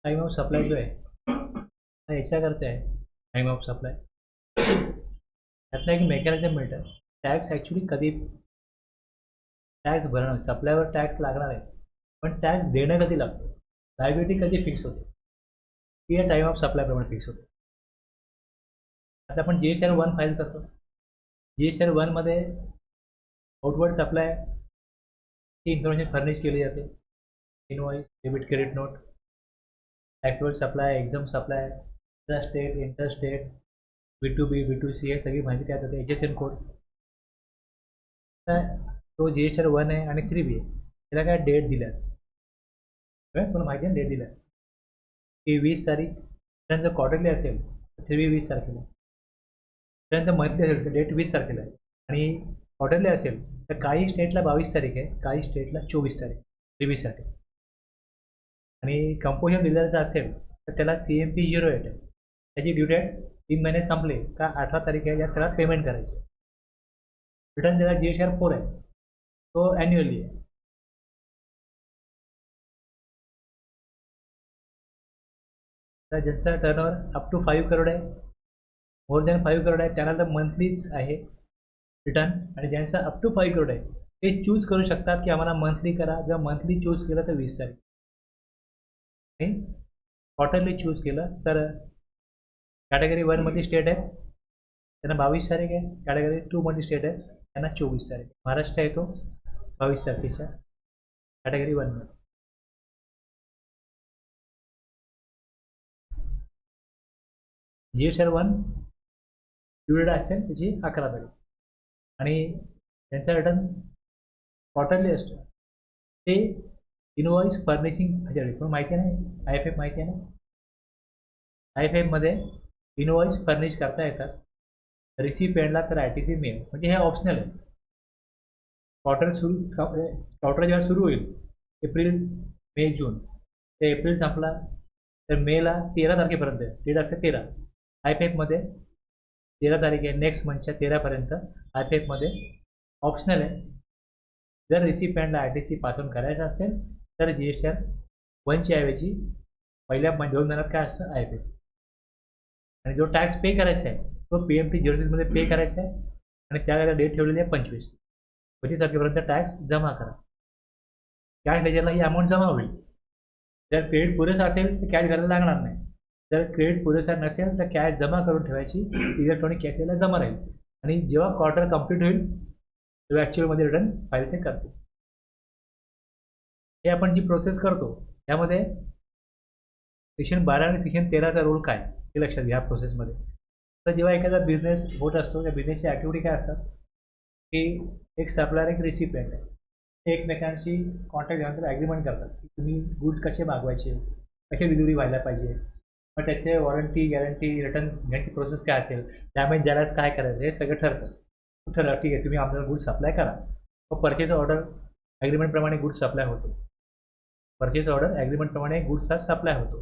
Time of supply जो आहे हा याच्याकरता आहे. टाइम ऑफ सप्लाय त्यातलं एक मेकॅनिझम मिळतं. टॅक्स ॲक्च्युली कधी टॅक्स भरणं सप्लायवर टॅक्स लागणार आहे, पण टॅक्स देणं कधी लागतं, लायबिलिटी कधी फिक्स होते ती या टाइम ऑफ सप्लायप्रमाणे फिक्स होते. आता आपण GSR 1 फाईल करतो. GSR 1 मध्ये आउटवर्ड सप्लाय ची इन्फॉर्मेशन फर्निश केली जाते. Invoice, debit, credit note, actual supply, exam supply, intrastate, interstate, B2B, B2C हे सगळी माहिती त्यात येते. HSN code. तो GSR 1 आहे आणि 3B आहे. त्याला काय डेट दिल्या, तुम्हाला माहिती आहे डेट दिल्या की 20 तारीख. त्यानंतर क्वार्टरली असेल तर 3B 20 तारखेला. त्यानंतर मंथली असेल तर डेट 20 तारखेला आहे. आणि क्वार्टरली असेल तर काही स्टेटला 22 तारीख आहे, काही स्टेटला 24 तारीख 3Bसाठी. आणि कंपोजिशन दिलेलं असेल तर त्याला CMP 08 आहे. त्याची ड्यू डेट 3 महिने संपले का 18 तारीख आहे, यात त्याला पेमेंट करायचं. रिटर्न त्याला GSR 4 आहे, तो ॲन्युअली आहे. तर ज्यांचा टर्नओव्हर अप टू 5 करोड आहे, मोर दॅन 5 करोड आहे, त्यांना तर मंथलीच आहे रिटर्न. आणि ज्यांचा अप टू 5 करोड आहे ते चूज करू शकतात की आम्हाला मंथली करा. जर मंथली चूज केलं तर 20 तारीख, आणि क्वार्टरली चूज केलं तर कॅटेगरी 1 मध्ये स्टेट आहे त्यांना 22 तारीख आहे, कॅटेगरी 2 मध्ये स्टेट आहे त्यांना 24 तारीख. महाराष्ट्र आहे तो 22 तारखेच्या कॅटेगरी 1 मध्ये. GSR 1 ड्यू डेट असेल त्याची 11 तारीख, आणि त्यांचा रिटर्न क्वार्टरली असतो. ते इनवॉइस फर्निशिंग तुम्हाला माहिती आहे ना, IFF माहिती आहे ना. IFF मध्ये इनवॉइस फर्निश करता येतात रिसिपेंटला तर ITC मेल, म्हणजे हे ऑप्शनल आहे. क्वार्टर जेव्हा सुरू होईल एप्रिल, मे, जून, तर एप्रिल संपला तर मेला 13 तारखेपर्यंत डेट असते 13. IFF मध्ये 13 तारीख आहे, नेक्स्ट मंथच्या 13पर्यंत IFF मध्ये ऑप्शनल आहे. जर रिसिपेंटला ITC पाठवून करायचं असेल तर GSR 1च्या ऐवजी पहिल्या 2 महिन्यात काय असतं IFF. आणि जो टॅक्स पे करायचा आहे तो PMT 06 मध्ये पे करायचा आहे, आणि त्यावेळेला डेट ठेवलेली आहे 25 तारखेपर्यंत टॅक्स जमा करा. कॅश लेजरला ही अमाऊंट जमा होईल. जर क्रेडिट पुरेसा असेल तर कॅश घ्यायला लागणार नाही. जर क्रेडिट पुरेसा नसेल तर कॅश जमा करून ठेवायची, इलेक्ट्रॉनिक कॅशला जमा राहील. आणि जेव्हा क्वार्टर कंप्लीट होईल तेव्हा ॲक्च्युअलमध्ये रिटर्न फाईल ते करते. हे आपण जी प्रोसेस करतो त्यामध्ये सेक्शन 12 आणि सेक्शन 13चा रोल काय हे लक्षात घ्या प्रोसेसमध्ये. तर जेव्हा एखादा बिझनेस होत असतो त्या बिझनेसची ॲक्टिव्हिटी काय असतात की एक सप्लायर एक रिसिपेंट आहे, ते एकमेकांशी कॉन्टॅक्ट झाल्यानंतर ॲग्रीमेंट करतात की तुम्ही गुड्स कसे मागवायचे, कसे डिलिव्हरी व्हायला पाहिजे, मग त्याचे वॉरंटी गॅरंटी रिटर्न घ्यायची प्रोसेस काय असेल, डॅमेज झाल्यास काय करायचं, हे सगळं ठरतं. ठरलं ठीक आहे तुम्ही आम्हाला गुड्स सप्लाय करा. मग परचेस ऑर्डर ॲग्रीमेंटप्रमाणे गुड्स सप्लाय होतो. परचेस ऑर्डर ॲग्रीमेंटप्रमाणे गुड्सचा सप्लाय होतो.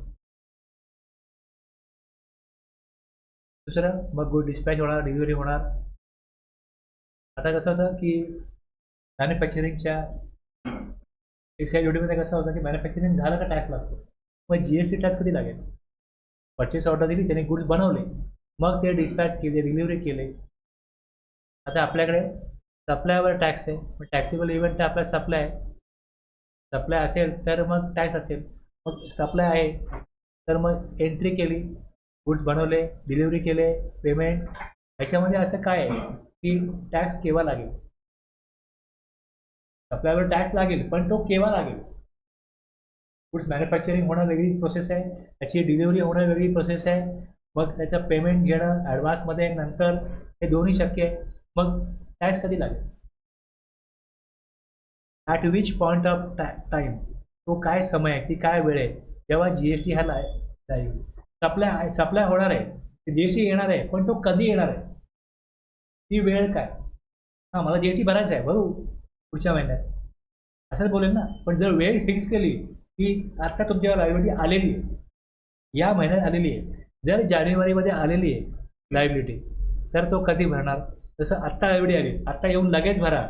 दुसरं मग गुड डिस्पॅच होणार, डिलिव्हरी होणार. आता कसं होतं की मॅन्युफॅक्चरिंगच्या एक्साईज ड्युटीमध्ये कसं होतं की मॅन्युफॅक्चरिंग झालं का टॅक्स लागतो. मग GST टॅक्स कधी लागेल. परचेस ऑर्डर दिली, त्याने गुड्स बनवले, मग ते डिस्पॅच केले, डिलिव्हरी केले. आता आपल्याकडे सप्लायवर टॅक्स आहे, मग टॅक्सेबल इव्हेंट आपला सप्लाय आहे. सप्लाय असेल तर मग टॅक्स असेल. मग सप्लाय आहे तर मग एंट्री केली, गुड्स बनवले, डिलिव्हरी केले, पेमेंट. ह्याच्यामध्ये असं काय आहे की टॅक्स केव्हा लागेल. सप्लायवर टॅक्स लागेल, पण तो केव्हा लागेल. गुड्स मॅन्युफॅक्चरिंग होणं वेगळी प्रोसेस आहे, त्याची डिलिव्हरी होणं वेगळी प्रोसेस आहे. मग त्याचं पेमेंट घेणं ॲडव्हान्समध्ये नंतर, हे दोन्ही शक्य आहे. मग टॅक्स कधी लागेल. At which point of time, तो काय समय आहे, ती काय वेळ आहे जेव्हा GST हा जाईल. सप्लाय होणार आहे, GST येणार आहे, पण तो कधी येणार आहे, ती वेळ काय. हां मला GST भरायचं आहे, भरू पुढच्या महिन्यात असंच बोलेल ना. पण जर वेळ फिक्स केली की आत्ता तुमच्यावर लायबिलिटी आलेली आहे, या महिन्यात आलेली आहे, जर जानेवारीमध्ये आलेली आहे लायबिलिटी, तर तो कधी भरणार. जसं आत्ता लायबिलिटी आली, आत्ता येऊन लगेच भरा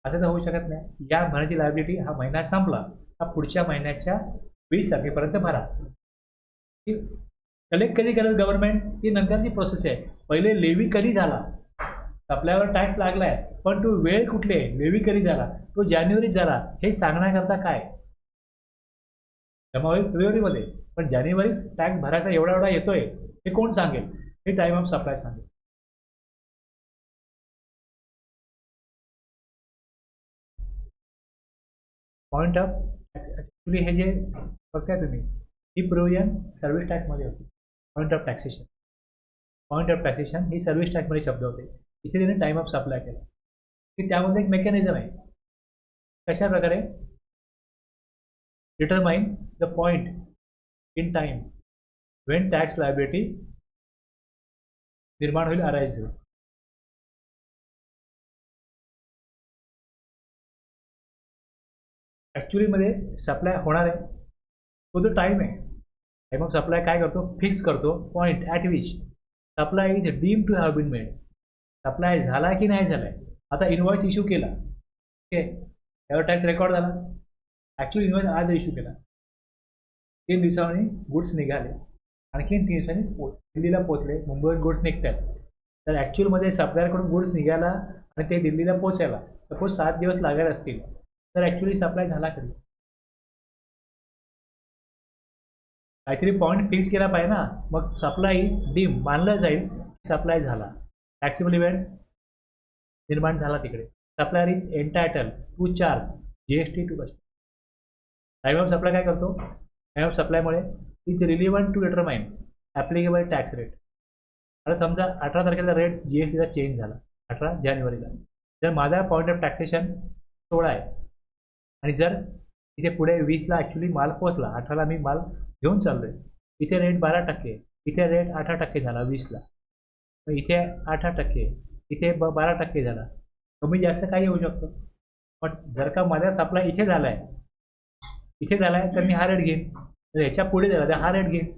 असं तर होऊ शकत नाही. या महिन्याची लायबिलिटी हा महिना संपला, हा पुढच्या महिन्याच्या 20 तारखेपर्यंत भरा. की कलेक्ट कधी करेल गव्हर्नमेंट, ती नंतरची प्रोसेस आहे. पहिले लेवी कधी झाला, आपल्यावर टॅक्स लागलाय, पण तो वेळ कुठली आहे, लेवी कधी झाला, तो जानेवारीत झाला, हे सांगण्याकरता काय जमा होईल फेब्रुवारीमध्ये, पण जानेवारीच टॅक्स भरायचा एवढा एवढा येतोय हे कोण सांगेल? हे टाइम ऑफ सप्लाय सांगेल. पॉईंट ऑफ ॲक्च्युली हे जे बघताय तुम्ही, ही प्रोव्हिजन सर्व्हिस टॅक्समध्ये होती. Point of taxation, point of taxation ही सर्व्हिस टॅक्समध्ये शब्द होते. इथे त्यांनी टाइम ऑफ सप्लाय केला की त्यामध्ये एक मेकॅनिझम आहे. कशा प्रकारे determine the point in time Wien tax liability निर्माण होईल, अराईज होईल. ॲक्च्युलीमध्ये सप्लाय होणार आहे, तो जो टाईम आहे, टाइम ऑफ सप्लाय काय करतो, फिक्स करतो point at which supply is deem to have been made. Supply झाला की नाही झालाय. आता इनवॉइस इश्यू केला, ओके, त्यावर टॅक्स रेकॉर्ड झाला. ॲक्च्युली इनवॉइस आज इश्यू केला, 3 दिवसांनी गुड्स निघाले, आणखीन 3 दिवसांनी दिल्लीला पोहोचले, मुंबईत गुड्स निघतात. तर ॲक्च्युअलमध्ये सप्लायरकडून गुड्स निघाला आणि ते दिल्लीला पोचायला सपोज 7 दिवस लागत असतील, तर ॲक्च्युली सप्लाय झाला कधी? काहीतरी पॉईंट फिक्स केला पाहिजे ना. मग सप्लाय इज डीम मानलं जाईल, सप्लाय झाला, टॅक्सेबल इव्हेंट निर्माण झाला तिकडे. Supplier is entitled to charge GST to customer. Time of supply काय करतो, टाइम ऑफ सप्लायमुळे is relevant to determine applicable tax rate. आता समजा 18 तारखेला रेट GSTचा चेंज झाला, 18 जानेवारीला. जर माझा पॉईंट ऑफ टॅक्सेशन 16 आहे आणि जर इथे पुढे 20ला ॲक्च्युली माल पोहोचला, 18ला मी माल घेऊन चाललोय, इथे रेट 12%, इथे रेट 18% झाला 20ला, मग इथे 18%, इथे 12% झाला, कमी जास्त काही होऊ शकतो. पण जर का माझा सप्लाय इथे झालाय, इथे झालाय, तर मी हा रेट घेईन. तर ह्याच्या पुढे झाला तर हा रेट घेईन.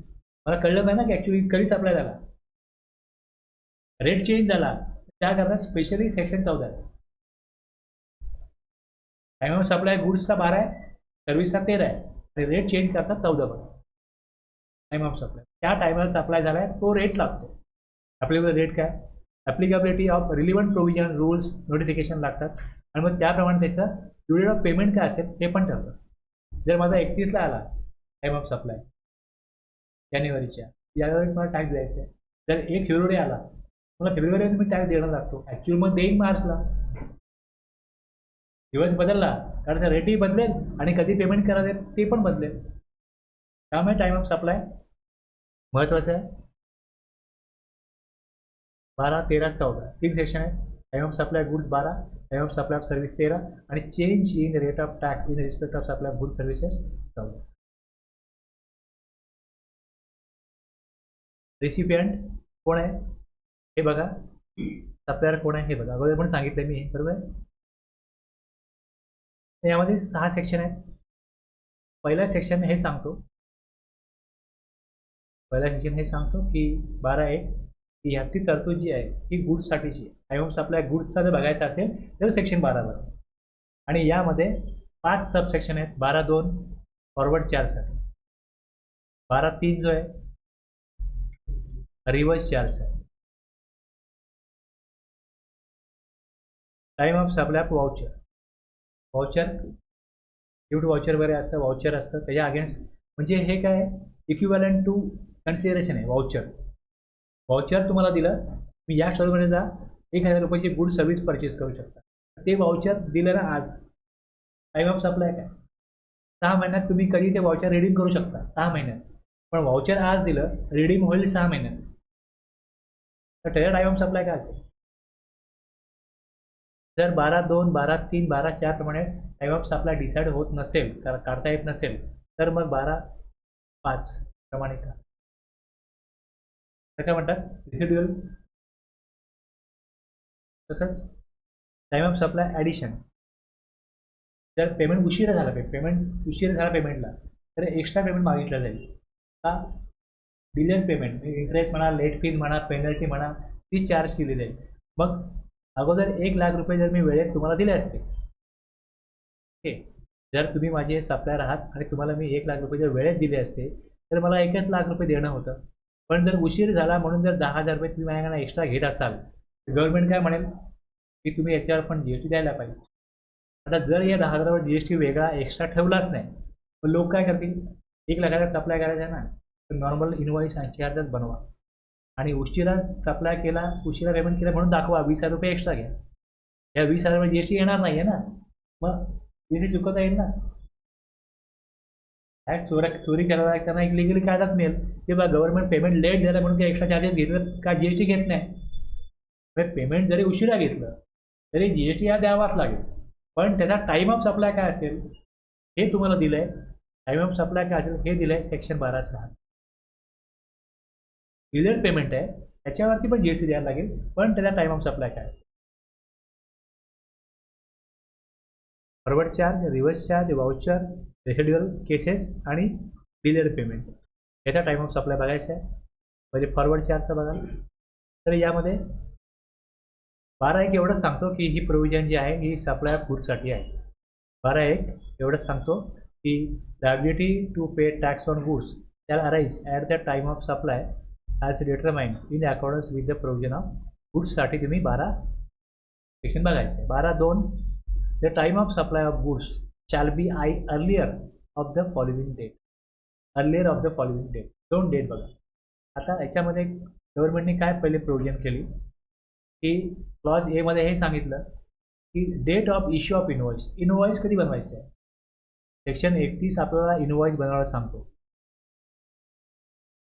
मला कळलं नाही ना की ॲक्च्युली कधी सप्लाय झाला, रेट चेंज झाला. त्याकरता स्पेशली सेक्शन 14 आहे. टाइम ऑफ सप्लाय गुड्सचा 12 आहे, सर्व्हिसचा 13 आहे, आणि रेट चेंज करतात 14 बघा. टाइम ऑफ सप्लाय त्या टायमाला सप्लाय झालाय तो रेट लागतो. ॲप्लिकेबल रेट काय, applicability of relevant provision, rules, notification लागतात, आणि मग त्याप्रमाणे त्याचं ड्युरेट ऑफ पेमेंट काय असेल ते पण ठरतं. जर माझा 31ला आला टाइम ऑफ सप्लाय जानेवारीच्या, यावेळी मला टॅक्स द्यायचा आहे. जर 1 फेब्रुवारी आला, मला फेब्रुवारीमध्ये मी टॅक्स देणं लागतो. ॲक्च्युअल मग देईन मार्चला. दिवस बदलला कारण त्या रेटही बदलेल आणि कधी पेमेंट करायचं ते पण बदलेल. त्यामुळे टाइम ऑफ सप्लाय महत्त्वाचं आहे. 12, 13, 14 3 सेक्शन आहे. Time of supply goods 12, time of supply of service 13, आणि change in rate of tax in respect of supply of good services 14. Recipient कोण आहे हे बघा, सप्लायर कोण आहे हे बघा. अगोदर पण सांगितलं मी हे, बरोबर आहे. यामध्ये 6 सेक्शन आहेत. पहिल्या सेक्शन हे सांगतो, की 12.1 की ह्याची तरतूद जी आहे ही गुड्ससाठीची. टाइम ऑफ सप्लाय गुड्सचा जर बघायचा असेल तर सेक्शन 12 बघा, आणि यामध्ये 5 सब सेक्शन आहेत. 12.2 फॉरवर्ड 4 साठी, 12.3 जो आहे रिव्हर्स 4 साठी. Time of supply of voucher, gift voucher वगैरे असतं, वाउचर असतं त्याच्या अगेन्स्ट, म्हणजे हे काय इक्विव्हॅलंट टू कन्सिडरेशन आहे. वाउचर तुम्हाला दिलं, मी या स्टोरमध्ये जा 1,000 रुपयाची गुड सर्व्हिस परचेस करू शकता. ते वाउचर दिलं ना आज, टाइम ऑफ सप्लाय काय 6 महिन्यात तुम्ही कधी ते वाउचर रिडीम करू शकता, 6 महिन्यात. पण वाउचर आज दिलं, रिडीम होईल 6 महिन्यात, तर त्याच्या टाइम ऑफ सप्लाय काय असेल? जर 12.2, 12.3, 12.4 प्रमाणे टाइम ऑफ सप्लाय डिसाईड होत नसेल, काढता येत नसेल, तर मग 12.5 प्रमाणे का काय म्हणतात रिसिड्युअल. तसंच टाइम ऑफ सप्लाय ॲडिशन, जर पेमेंट उशिरा झाला, पेमेंटला, तर एक्स्ट्रा पेमेंट मागितलं जाईल. का डिलेड पेमेंट, इंटरेस्ट म्हणा, लेट फीज म्हणा, पेनल्टी म्हणा, ती चार्ज केली जाईल. मग अगोदर 1,00,000 रुपये जर मी वेळेत तुम्हाला दिले असते, ओके, जर तुम्ही माझे सप्लायर आहात आणि तुम्हाला मी 1,00,000 रुपये जर वेळेत दिले असते, तर मला 1,00,000 रुपये देणं होतं. पण जर उशीर झाला म्हणून जर 10,000 रुपये तुम्ही माझ्याकडनं एक्स्ट्रा घेत असाल, तर गव्हर्नमेंट काय म्हणेल की तुम्ही याच्यावर पण GST द्यायला पाहिजे. आता जर या 10,000 वर GST वेगळा एक्स्ट्रा ठेवलाच नाही, मग लोक काय करतील? 1,00,000 सप्लाय करायचा आहे ना, तर नॉर्मल इनवॉइस 80,000 बनवा आणि उशिरा सप्लाय केला, उशिरा पेमेंट केला म्हणून दाखवा, 20,000 रुपये एक्स्ट्रा घ्या. या 20,000 वर GST येणार नाही आहे ना, मग GST चुकवता येईल ना. टॅक्स चोरी करायला त्यांना एक लिगली कायदाच मिळेल की बा गव्हर्नमेंट पेमेंट लेट झालं म्हणून काही एक्स्ट्रा चार्जेस घेतलं का GST घेत नाही. पेमेंट जरी उशिरा घेतलं तरी GST हा द्यावाच लागेल. पण त्याचा टाईम ऑफ सप्लाय काय असेल हे तुम्हाला दिलंय. टाईम ऑफ सप्लाय काय असेल हे दिलंय सेक्शन 12(6). डिलेड पेमेंट आहे त्याच्यावरती पण GST द्यायला लागेल, पण त्याचा टाईम ऑफ सप्लाय काय असेल. Forward charge, reverse charge, voucher, residual cases आणि डिलेड पेमेंट याचा टाईम ऑफ सप्लाय बघायचा आहे. म्हणजे फॉरवर्ड चार्जचा बघाल तर यामध्ये 12(1) एवढं सांगतो की ही प्रोव्हिजन जी आहे ही सप्लाय ऑफ गुड्ससाठी आहे. 12(1) एवढं सांगतो की liability to pay tax on goods shall arise at the time of supply as determined in accordance with the provision of गुड्ससाठी तुम्ही 12 सेक्शन बघायचं आहे. 12(2) the time of supply of goods shall be earlier of the following date. Earlier of the following date, 2 date बघा. आता याच्यामध्ये गव्हर्नमेंटने काय पहिले प्रोव्हिजन केली की क्लॉज ए मध्ये हे सांगितलं की date of issue of invoice. Invoice कधी बनवायचं आहे? सेक्शन 31 आपल्याला इनवॉइस बनवायला सांगतो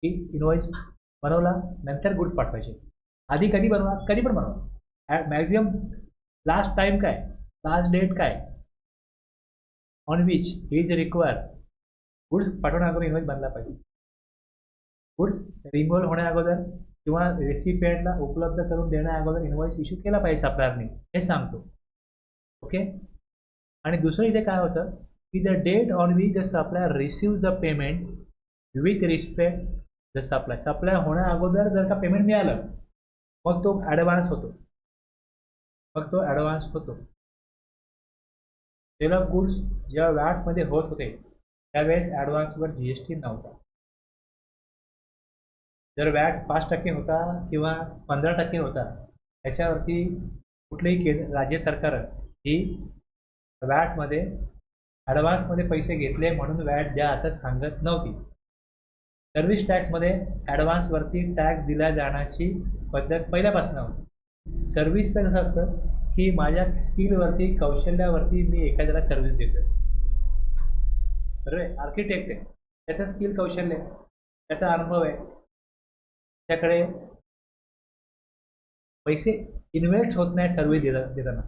की इनवॉइस बनवला नंतर गुड्स पाठवायचे. आधी कधी बनवा? कधी पण बनवा. मॅक्झिमम लास्ट टाईम काय, लास्ट डेट काय on which is require. Goods पाठवण्या अगोदर इनवॉइस बनला पाहिजे. गुड्स रिमूव्हल होण्या अगोदर किंवा रेसिपिएंटला उपलब्ध करून देण्या अगोदर इनवॉइस इश्यू केला पाहिजे सप्लायरने, हे सांगतो. ओके. आणि दुसरं इथे काय होतं की the date on which the supplier receive the payment with respect the supply. Supply होण्या अगोदर जर का पेमेंट मिळालं मग तो ॲडव्हान्स होतो. सेल ऑफ गुड्स जेव्हा वॅटमध्ये होत होते त्यावेळेस ॲडव्हान्सवर GST नव्हता. जर वॅट 5% होता किंवा 15% होता त्याच्यावरती कुठलेही राज्य सरकार ही वॅटमध्ये ॲडव्हान्समध्ये पैसे घेतले म्हणून वॅट द्या असं सांगत नव्हती. सर्व्हिस टॅक्समध्ये ॲडव्हान्सवरती टॅक्स दिल्या जाण्याची पद्धत पहिल्यापासून होती. सर्व्हिसचं कसं असतं की माझ्या स्किलवरती, कौशल्यावरती मी एखाद्याला सर्व्हिस देतो. बरोबर. आर्किटेक्ट आहे, त्याचं स्किल कौशल्य, त्याचा अनुभव आहे, त्याच्याकडे पैसे इन्व्हेस्ट होत नाही सर्व्हिस देताना.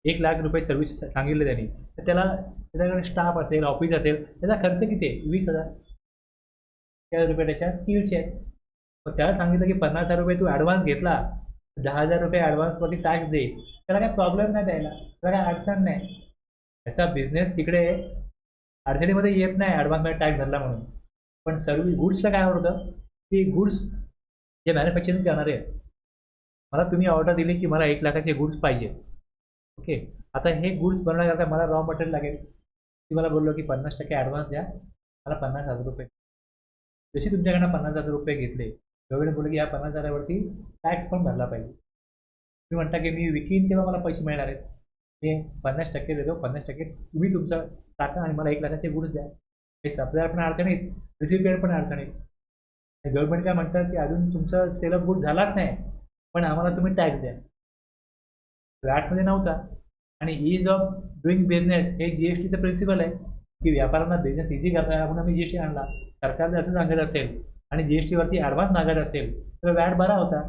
1,00,000 रुपये सर्व्हिस सांगितले त्यांनी, तर त्याच्याकडे स्टाफ असेल, ऑफिस असेल, त्याचा खर्च किती आहे? 20,000 रुपये त्याच्या स्किलचे आहेत. मग त्याला सांगितलं की 50,000 रुपये तू ॲडव्हान्स घेतला, 10,000 रुपये ॲडव्हान्सवरती टॅक्स दे. त्याला काही प्रॉब्लेम नाही द्यायला, त्याला काही अडचण नाही. त्याचा बिझनेस तिकडे अडचणीमध्ये येत नाही ॲडव्हान्समध्ये टॅक्स भरला म्हणून. पण गुड्सचं काय होतं की गुड्स जे मॅन्युफॅक्चरिंग करणारे आहेत, मला तुम्ही ऑर्डर दिली की मला 1,00,000चे गुड्स पाहिजे. ओके. आता हे गुड्स बनवण्याकरता मला रॉ मटेरियल लागेल. ती मला बोललो की 50% ॲडव्हान्स द्या, मला 50,000 रुपये. जशी तुमच्याकडनं 50,000 रुपये घेतले, गव्हर्नमेंट बोलले की या 50,000 वरती टॅक्स पण भरला पाहिजे. तुम्ही म्हणता की मी विकीन तेव्हा मला पैसे मिळणार आहेत. मी 50% देतो, 50% तुम्ही तुमचं टाका आणि मला 1,00,000चे गुड्स द्या. हे सप्लायर पण अडचणीत, रिसिपिएंट पण अडचणीत. गव्हर्नमेंट काय म्हणतात की अजून तुमचा सेल ऑफ गुड्स झालाच नाही, पण आम्हाला तुम्ही टॅक्स द्या. वॅटमध्ये नव्हता. आणि ईज ऑफ डुईंग बिझनेस हे GSTचं प्रिन्सिपल आहे की व्यापाऱ्यांना बिझनेस इझी करता म्हणून आम्ही GST आणला. सरकार जर असं सांगत असेल आणि GSTवरती ॲडव्हान्स मागत असेल तर वॅट बरा होता.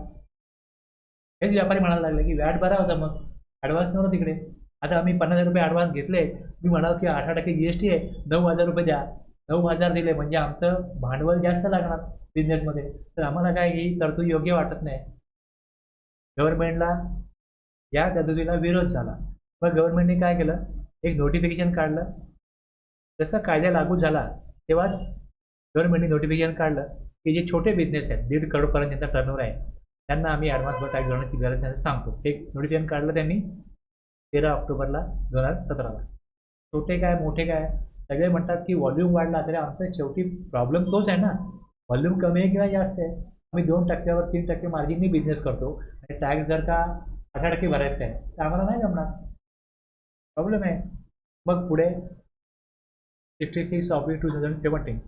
हेच व्यापारी म्हणायला लागले की वॅट बरा होता, मग ॲडव्हान्स नव्हतं तिकडे. आता आम्ही 50,000 रुपये ॲडव्हान्स घेतले, मी म्हणालो की 18% GST आहे, 9,000 रुपये द्या. 9,000 दिले म्हणजे आमचं भांडवल जास्त लागणार बिझनेसमध्ये, तर आम्हाला काय ही तरतूद योग्य वाटत नाही. गव्हर्नमेंटला या तरतुदीला विरोध झाला. मग गव्हर्नमेंटने काय केलं, एक नोटिफिकेशन काढलं. जसं कायदा लागू झाला तेव्हाच गव्हर्नमेंटने नोटिफिकेशन काढलं की जे छोटे बिझनेस आहेत, 1.5 करोडपर्यंत ज्यांचा टर्नओव्हर आहे, त्यांना आम्ही ॲडव्हान्सवर टॅक्स भरण्याची गरज नाही सांगतो. एक नोटिफिकेशन काढलं त्यांनी 13 ऑक्टोबरला 2017ला. छोटे काय मोठे काय सगळे म्हणतात की व्हॉल्यूम वाढला तरी आमचा शेवटी प्रॉब्लेम तोच आहे ना, व्हॉल्यूम कमी आहे किंवा जास्त आहे. आम्ही 2% 3% मार्जिननी बिझनेस करतो आणि टॅक्स जर का 18% भरायचा आहे तर आम्हाला नाही जमणार, प्रॉब्लेम आहे. मग पुढे 66/2017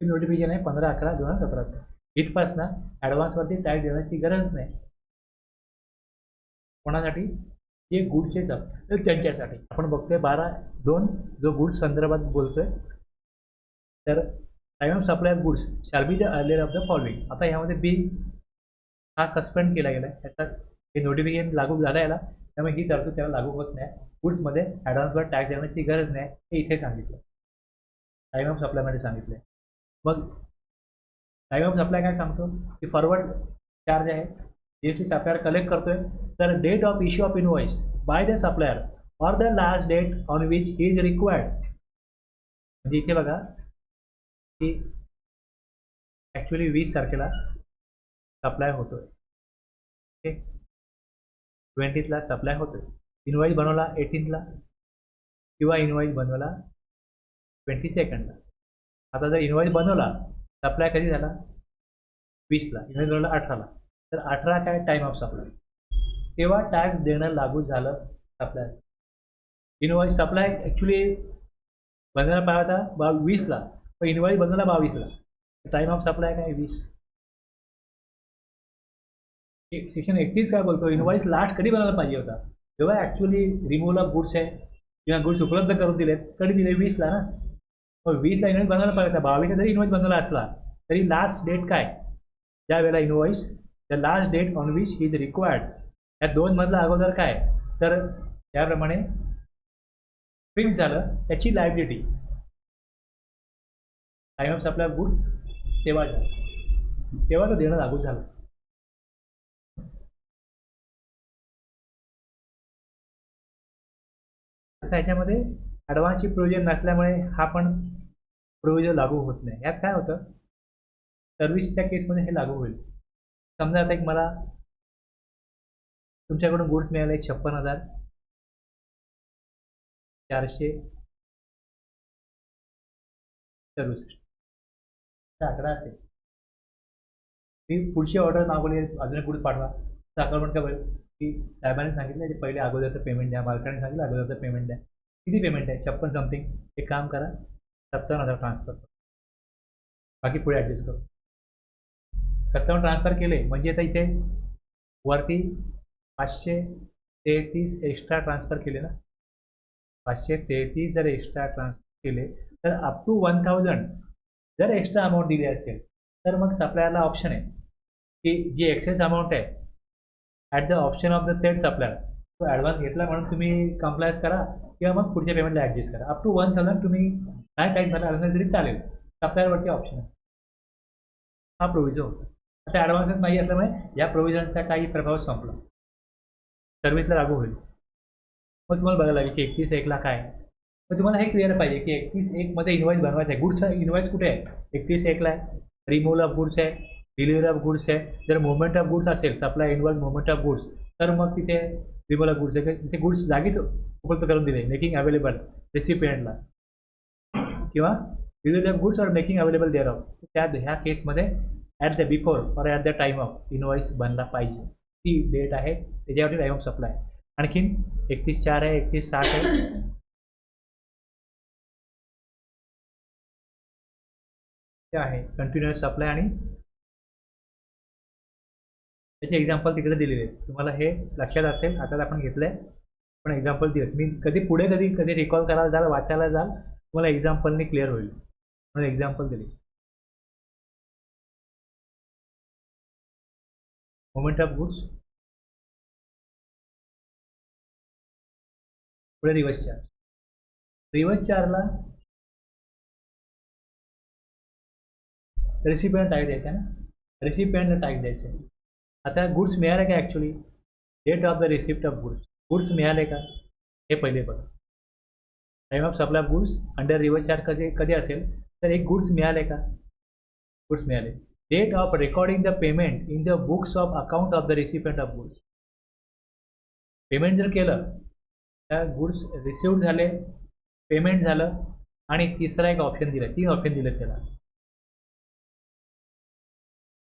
नोटिफिकेशन आहे 15/11/2017. इथपासनं ॲडव्हान्सवरती टॅक्स देण्याची गरज नाही. कोणासाठी? जे गुड्सचे तर त्यांच्यासाठी आपण बघतोय 12(2) जो गुड्स संदर्भात बोलतोय. तर time of supply of goods shall be the earlier of the following. आता यामध्ये बी हा सस्पेंड केला गेला आहे, त्याचा हे नोटिफिकेशन लागू झालं याला, त्यामुळे ही तरतूद त्याला लागू होत नाही. गुड्समध्ये ॲडव्हान्सवर टॅक्स देण्याची गरज नाही हे इथे सांगितलं, टाइम ऑफ सप्लायमध्ये सांगितलं. मग टाइम ऑफ सप्लाय काय सांगतो की फॉरवर्ड चार्ज आहे, जीएसटी सप्लायर कलेक्ट करतोय तर date of issue of invoice by the supplier or the last date on which he is required. म्हणजे इथे बघा की ॲक्च्युली 20 तारखेला सप्लाय होतोय, ओके, 20ला सप्लाय होतोय. इनवॉइस बनवला 18ला किंवा इनवॉइस बनवला 22ला. आता जर इनवॉइस बनवला सप्लाय कधी झाला 20ला, इनवॉइस बनवला 18ला, तर 18 काय टाइम ऑफ सप्लाय, तेव्हा टॅक्स देणं लागू झालं सप्लाय. इनवॉइस सप्लाय ॲक्च्युली बनवायला पाहिजे होता 20ला, पण इनवॉइस बनवला 22ला, टाइम ऑफ सप्लाय काय 20. सेक्शन 31 काय बोलतो, इनवॉइस लास्ट कधी बनवायला पाहिजे होता, जेव्हा ॲक्च्युली रिमूव्हल ऑफ गुड्स आहे किंवा गुड्स उपलब्ध करून दिलेत कधी दिले 20ला ना. मग 20ला इनवॉइस बनवायला पाहिजे होता, 22ला जरी इनवॉइस बनवला असला तरी लास्ट डेट काय, ज्या वेळेला invoice the last date on which he is required, या 2 मधला अगोदर काय, तर त्याप्रमाणे फिक्स झालं त्याची liability. Time of supply good तेव्हा झालं, तेव्हा तो देणं लागू झालं. आता ह्याच्यामध्ये ॲडव्हान्सची प्रोव्हिजन नसल्यामुळे हा पण प्रोव्हिजन लागू होत नाही. यात काय होतं, सर्व्हिसच्या केसमध्ये हे लागू होईल. समजा आता एक मला तुमच्याकडून गुड्स मिळाले 56,467 आकडा असेल. मी पुढची ऑर्डर मागवली, अजून गुड्स पाठवा, तर अकाउंट काय होईल की साहेबांनी सांगितलं की पहिले अगोदरचं पेमेंट द्या, मालकाने सांगितलं अगोदरचं पेमेंट द्या. किती पेमेंट आहे 56 समथिंग, एक काम करा 57,000 ट्रान्सफर करा, बाकी पुढे ॲडजस्ट करू. 57 ट्रान्सफर केले म्हणजे आता इथे वरती 533 एक्स्ट्रा ट्रान्सफर केले ना, 533 जर एक्स्ट्रा ट्रान्सफर केले तर अप टू 1000 जर एक्स्ट्रा अमाऊंट दिली असेल तर मग सप्लायरला ऑप्शन आहे की जी एक्सेस अमाऊंट आहे at the option of the set supplier, तो ॲडव्हान्स घेतला म्हणून तुम्ही कम्प्लायन्स करा किंवा मग पुढच्या पेमेंटला ॲडजस्ट करा. अप टू 1000 तुम्ही नाही टाईप झाला ॲडव्हान्स तरी चालेल, सप्लायरवरती ऑप्शन आहे. हा प्रोव्हिजन होता. आता ॲडव्हान्सच नाही असल्यामुळे या प्रोव्हिजनचा काही प्रभाव संपला, सर्व्हिसला लागू होईल. मग तुम्हाला बघायला लागेल की 31/1ला काय, मग तुम्हाला हे क्लिअर पाहिजे की 31/1 इनवॉइस बनवायचं आहे. गुड्सचा इनवॉइस कुठे आहे, 31/1ला आहे. रिमूव्हल ऑफ गुड्स आहे, डिलिव्हरी ऑफ गुड्स आहे. जर मुवमेंट ऑफ गुड्स असेल, supply invoice movement of goods, तर मग तिथे रिमूव्हल ऑफ गुड्स आहे, तिथे गुड्स जागीच उपलब्ध करून दिले, मेकिंग अवेलेबल रेसिपियंटला, किंवा delivery of goods or making available thereof, त्या ह्या केसमध्ये at the before or at the time of invoice बनला पाहिजे, ती डेट आहे त्याच्यावरती टाइम ऑफ सप्लाय. आणखीन 31/4 आहे, 31/7 आहे, ते आहे कंटिन्युअस सप्लाय आणि त्याचे एक्झाम्पल तिकडे दिलेले आहेत. तुम्हाला हे लक्षात असेल, आता आपण घेतलंय पण एक्झाम्पल दिलेत. मी कधी पुढे कधी रिकॉल करायला जाल, वाचायला जाल, तुम्हाला एक्झाम्पलने क्लिअर होईल म्हणून एक्झाम्पल दिली. मोमेंट ऑफ गुड्स, पुढे रिव्हर्स चार्ज. रिव्हर्स चार्जला रेसिपियंट टॅक्स द्यायचा ना, रेसिपियंटला टॅक्स द्यायचा. आता गुड्स मिळाले का, actually date of the receipt of goods, goods मिळाले का हे पहिले बघा. Time of supply of goods under reverse charge कधी असेल तर एक गुड्स मिळाले का, गुड्स मिळाले. Date of recording the payment in the books of account of the recipient of goods, payment जर केलं त्या गुड्स रिसिव्ह झाले पेमेंट झालं आणि तिसरा एक ऑप्शन दिला, 3 ऑप्शन दिलेत त्याला.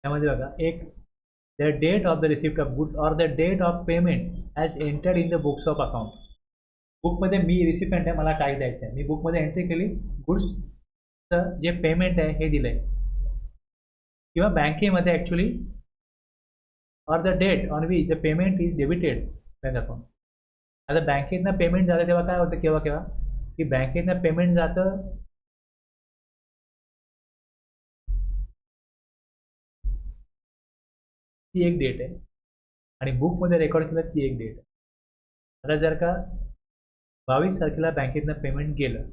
त्यामध्ये बघा, एक the date of the receipt of goods or the date of payment as entered in the books of account. बुकमध्ये मी रिसिपेंट आहे, मला टॅक्स द्यायचं आहे, मी बुकमध्ये एंट्री केली, गुड्सचं जे पेमेंट आहे हे दिलं आहे. किंवा बँकेमध्ये actually or the date on which the payment is debited bank account. आता बँकेतनं पेमेंट झालं तेव्हा काय होतं, केव्हा केव्हा की बँकेतनं पेमेंट जातं ती एक डेट आहे आणि बुकमध्ये रेकॉर्ड केलं ती एक डेट आहे. आता जर का 22 तारखेला बँकेतनं पेमेंट गेलं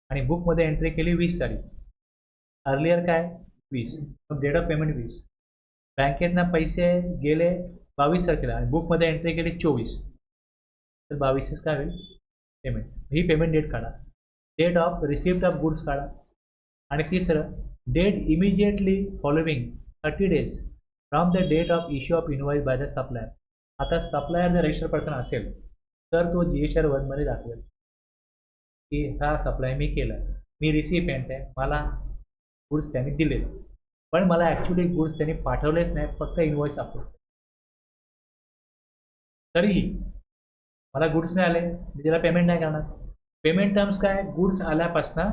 आणि बुकमध्ये एंट्री केली 20 तारीख, अर्लियर काय 20, मग डेट ऑफ पेमेंट 20. बँकेतनं पैसे गेले 22 तारखेला आणि बुकमध्ये एंट्री केली 24, तर 22च काय होईल पेमेंट. ही पेमेंट डेट काढा. Date of receipt of goods काढा. आणि तिसरं, date immediately following 30 days from the date of issue of invoice by the supplier. आता सप्लायर जर रजिस्टर पर्सन असेल तर तो GSR 1मध्ये दाखवेल की हा सप्लाय मी केला, मी रिसिपेंट आहे, मला गुड्स त्यांनी दिले, पण मला ॲक्च्युली गुड्स त्यांनी पाठवलेच नाही, फक्त इनवॉइस सापडले. तरीही मला गुड्स नाही आले, मी त्याला पेमेंट नाही करणार. पेमेंट टर्म्स काय, गुड्स आल्यापासून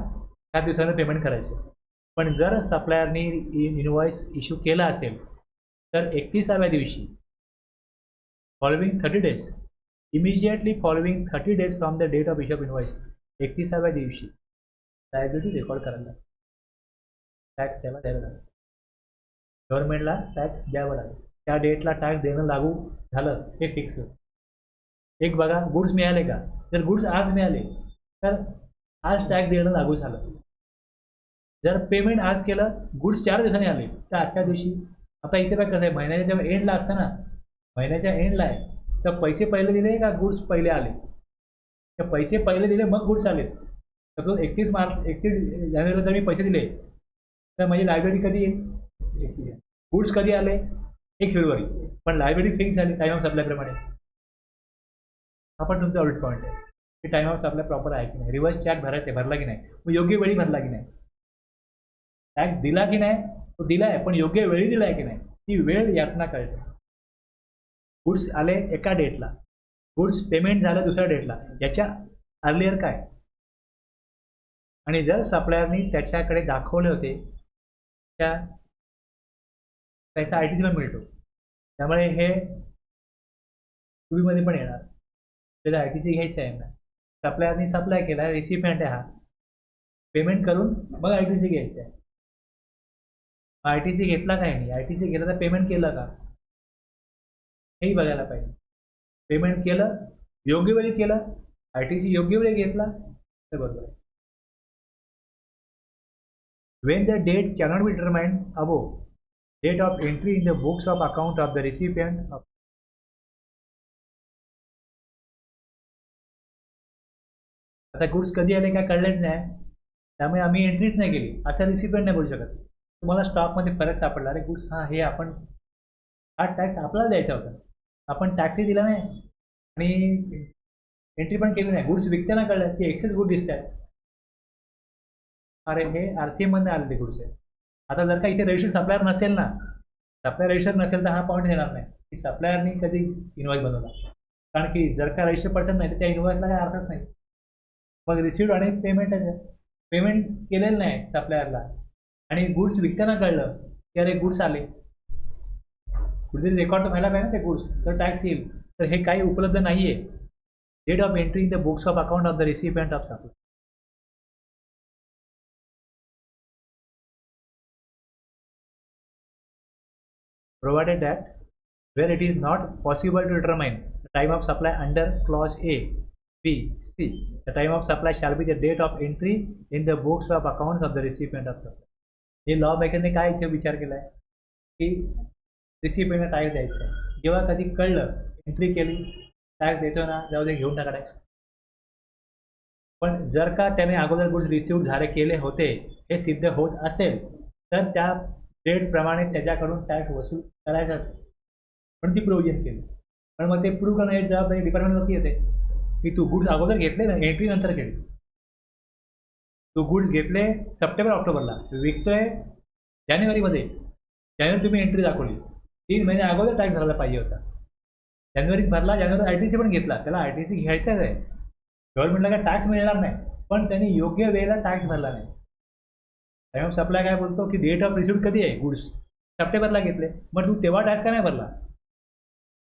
7 दिवसांनी पेमेंट करायचे. पण जर सप्लायरनी इनवॉइस इश्यू केला असेल तर 31व्या दिवशी following 30 days, immediately following 30 days from the date of issue of invoice, 31व्या दिवशी लायबिलिटी रेकॉर्ड करायला लागेल, टॅक्स त्याला द्यायला लागेल, गव्हर्नमेंटला टॅक्स द्यावा लागेल. त्या डेटला टॅक्स देणं लागू झालं हे फिक्स होतं. एक बघा, गुड्स मिळाले का, जर गुड्स आज मिळाले तर आज टॅक्स देणं लागू झालं. जर पेमेंट आज केलं, गुड्स 4 दिवसांनी आले तर आजच्या दिवशी. आता इथे काय कसं आहे, महिन्याच्या जेव्हा एंडला असतं ना, महिन्याच्या एंडला आहे तर पैसे पहिले दिले का गुड्स पहिले आले, तर पैसे पहिले दिले मग गुड्स आले. सपोज 31 जानेवारीला जर मी पैसे दिले तर माझी लायबिलिटी कधी येईल, गुड्स कधी आले 1 फेब्रुवारी, पण लायबिलिटी फिक्स झाली टाईम ऑफ सप्लायप्रमाणे. हा पण तुमचा ऑडिट पॉईंट आहे की टाईम ऑफ सप्लाय प्रॉपर आहे की नाही, रिव्हर्स चॅक भरायचं भरला की नाही, मग योग्य वेळी भरला की नाही, टॅक्स दिला की नाही, तो दिला आहे पण योग्य वेळी दिला आहे की नाही, ती वेळ यातना कळते. गुड्स आले एका डेटला, गुड्स पेमेंट झालं दुसऱ्या डेटला, याच्या अर्लियर काय. आणि जर सप्लायरनी त्याच्याकडे दाखवले होते त्याचा ITCला मिळतो, त्यामुळे हे मध्ये पण येणार, त्याला ITC घ्यायचं आहे ना. सप्लायरनी सप्लाय केला, रिसिपेंट आहे हा, पेमेंट करून मग ITC घ्यायचं आहे. ITC घेतला काय नाही, ITC घेतला तर पेमेंट केलं का हेही बघायला पाहिजे. पेमेंट केलं, योग्य वेळी केलं, ITC योग्य वेळी घेतला तर बरोबर आहे. When the date cannot be determined above, date of entry in the books of account of the recipient of. आता गुड्स कधी आले काय कळलेच नाही, त्यामुळे आम्ही एंट्रीच नाही केली, असं रिसिपेंट नाही बोलू शकत. तुम्हाला स्टॉकमध्ये फरक सापडला, अरे गुड्स हां हे आपण हा टॅक्स आपल्याला द्यायचा होता, आपण टॅक्सही दिला नाही आणि एंट्री पण केली नाही, गुड्स विकताना कळलं की एक्सेस गुड दिसत आहेत, अरे हे RCMमध्ये आलेले गुड्स आहे. आता जर का इथे रजिस्टर सप्लायर नसेल ना, सप्लायर रजिस्टर नसेल तर हा पॉईंट येणार नाही की सप्लायरनी कधी इनवॉइस बनवला, कारण की जर का रजिस्टर पर्सन नाही तर त्या इनवॉइसला काही अर्थच नाही. मग रिसिव्ड आणि पेमेंट केलेलं नाही सप्लायरला आणि गुड्स विकताना कळलं की अरे गुड्स आले, कुठेतरी रेकॉर्ड तर व्हायला पाहिजे ना ते गुड्स, तर टॅक्स येईल. तर हे काही उपलब्ध नाही आहे. Date of entry in the books of account of the recipient of supply. Provided that where it is not possible to determine the time of supply under clause A, B, C, the time of supply shall be the date of entry in the books of accounts of the recipient of supply. हे law मेकरने काय इथे विचार केला आहे की रिसिपेंटला tax द्यायचा आहे, जेव्हा कधी कळलं एंट्री केली टॅक्स देतो ना, जाऊ दे घेऊन टाका टॅक्स. पण जर का त्याने अगोदर गुड्स रिसिव्ह झाले केले होते हे सिद्ध होत असेल तर त्या डेटप्रमाणे त्याच्याकडून टॅक्स वसूल करायचा असेल, पण ती प्रोव्हिजन केली. पण मग ते प्रूव्ह करण्याची जबाबदारी डिपार्टमेंटवरती येते की तू गुड्स अगोदर घेतले ना, एंट्री नंतर केली, तू गुड्स घेतले सप्टेंबर ऑक्टोबरला, विकतोय जानेवारीमध्ये. जानेवारी तुम्ही एंट्री दाखवली, 3 महिने अगोदर टॅक्स भरायला पाहिजे होता. जानेवारीत भरला, जानेवारी ITC पण घेतला, त्याला ITC घ्यायचाच आहे. गव्हर्नमेंटला काय टॅक्स मिळणार नाही, पण त्यांनी योग्य वेळेला टॅक्स भरला नाही. टाइम सप्लाय काय बोलतो की डेट ऑफ रिसिप्ट कधी आहे, गुड्स सप्टेंबरला घेतले, मग तू तेव्हा टॅक्स का नाही भरला?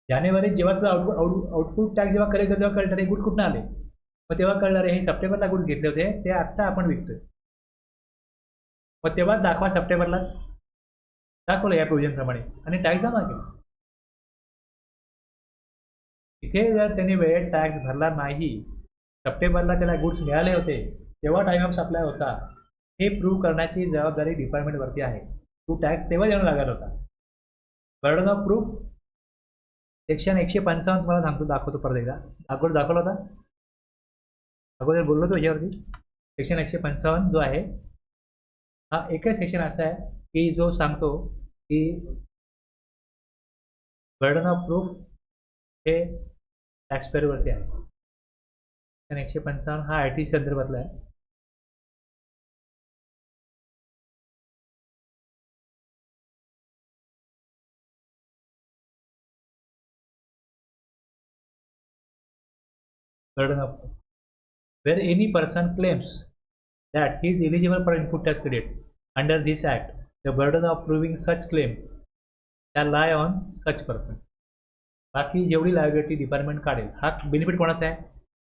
जानेवारीत जेव्हा तुला आउटपुट टॅक्स जेव्हा करेल तेव्हा कळणार हे गुड्स कुठून आले, मग तेव्हा कळणार हे सप्टेंबरला गुड्स घेतले होते, ते आत्ता आपण विकतोय. मग तेव्हा दाखवा, सप्टेंबरलाच दाखवलं या प्रोव्हिजनप्रमाणे आणि टॅक्स जमा केला. इथे जर त्यांनी वेळेत टॅक्स भरला नाही, सप्टेंबरला त्याला गुड्स मिळाले होते, तेव्हा टाइम ऑफ सप्लाय होता, हे प्रूव्ह करण्याची जबाबदारी डिपार्टमेंटवरती आहे. तू टॅक्स तेव्हा देणं लागत होता. बर्डन ऑफ प्रूफ सेक्शन 155 तुम्हाला सांगतो, दाखवतो परत एकदा. दाखवला होता, अगोदर बोललो तो याच्यावरती. सेक्शन 155 जो आहे, हा एकच सेक्शन असा आहे की जो सांगतो की बर्डन ऑफ प्रूफ हे टॅक्स पेअरवरती आहे. सेक्शन 155 हा ITC संदर्भातला आहे. Burden of proof. Where any person claims that he is eligible for input tax credit under this act, the burden of proving such claim shall lie on such person. बाकी जेवढी liability department काढेल, हा benefit कोणाचा आहे?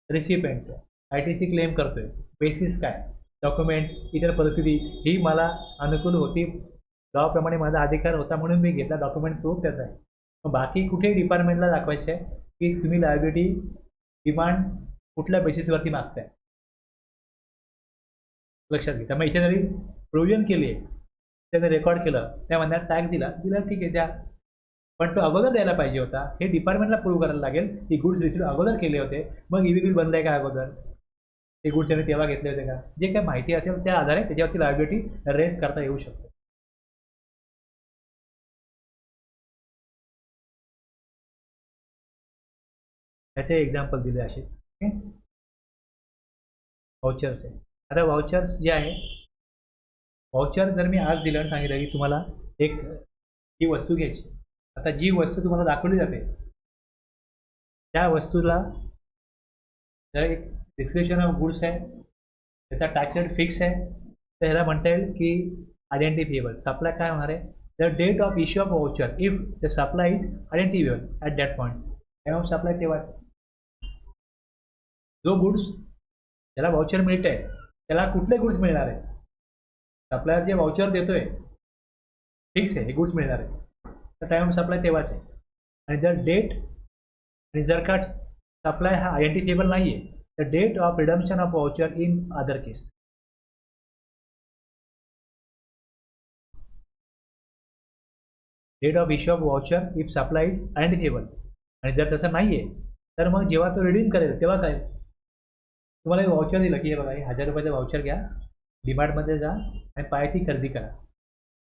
रिसिपेंटचा. ITC claim करतोय, basis काय? Document, इतर परिस्थिती ही मला अनुकूल होती, लॉप्रमाणे माझा अधिकार होता म्हणून मी घेतला, डॉक्युमेंट प्रूफ त्याचा आहे. मग बाकी कुठे डिपार्टमेंटला दाखवायचं आहे की तुम्ही लायबिलिटी डिमांड कुठल्या बेसिसवरती मागताय, लक्षात घ्या. त्यामुळे इथे जरी प्रोव्हिजन केली आहे, त्याने रेकॉर्ड केलं, त्या महिन्यात टॅक्स दिला, ठीक आहे द्या, पण तो अगोदर द्यायला पाहिजे होता. हे डिपार्टमेंटला प्रूव्ह करायला लागेल की गुड्स रिसिव्ह अगोदर केले होते, मग EV बिल बनलं आहे का अगोदर, ते गुड्स त्यांनी तेव्हा घेतले होते का, जे काही माहिती असेल त्या आधारे त्याच्यावरती लायबिलिटी रेज करता येऊ शकते. त्याचे एक्झाम्पल दिले असे. वाउचर्स आहे. आता वाउचर्स जे आहे, वाउचर जर मी आज दिलं आणि सांगितलं की तुम्हाला एक ही वस्तू घ्यायची, आता जी वस्तू तुम्हाला दाखवली जाते त्या वस्तूला जर एक डिस्क्रिप्शन ऑफ गुड्स आहे, त्याचा टॅक्स रेट फिक्स आहे, तर ह्याला म्हणता येईल की आयडेंटिफिएबल. सप्लाय काय होणार आहे? The date of issue of voucher if the supply is identifiable at that point. Time of supply तेव्हाच. जो गुड्स ज्याला वाउचर मिळत आहे त्याला कुठले गुड्स मिळणार आहे? सप्लायर जे वाउचर देतोय फिक्स आहे, हे गुड्स मिळणार आहे, तर टाइम ऑफ सप्लाय तेव्हाच आहे. आणि जर डेट आणि जर का सप्लाय हा आयडेंटिफिएबल नाही आहे, तर date of redemption of voucher in other case. Date of issue of voucher if supply is identifiable. आणि जर तसं नाही आहे, तर मग जेव्हा तो रिडीम करेल तेव्हा काय, तुम्हाला एक वाउचर दिलं की हे बघा, हे 1000 रुपयाचं वाउचर घ्या, डीमार्टमध्ये जा आणि पायथी खरेदी करा.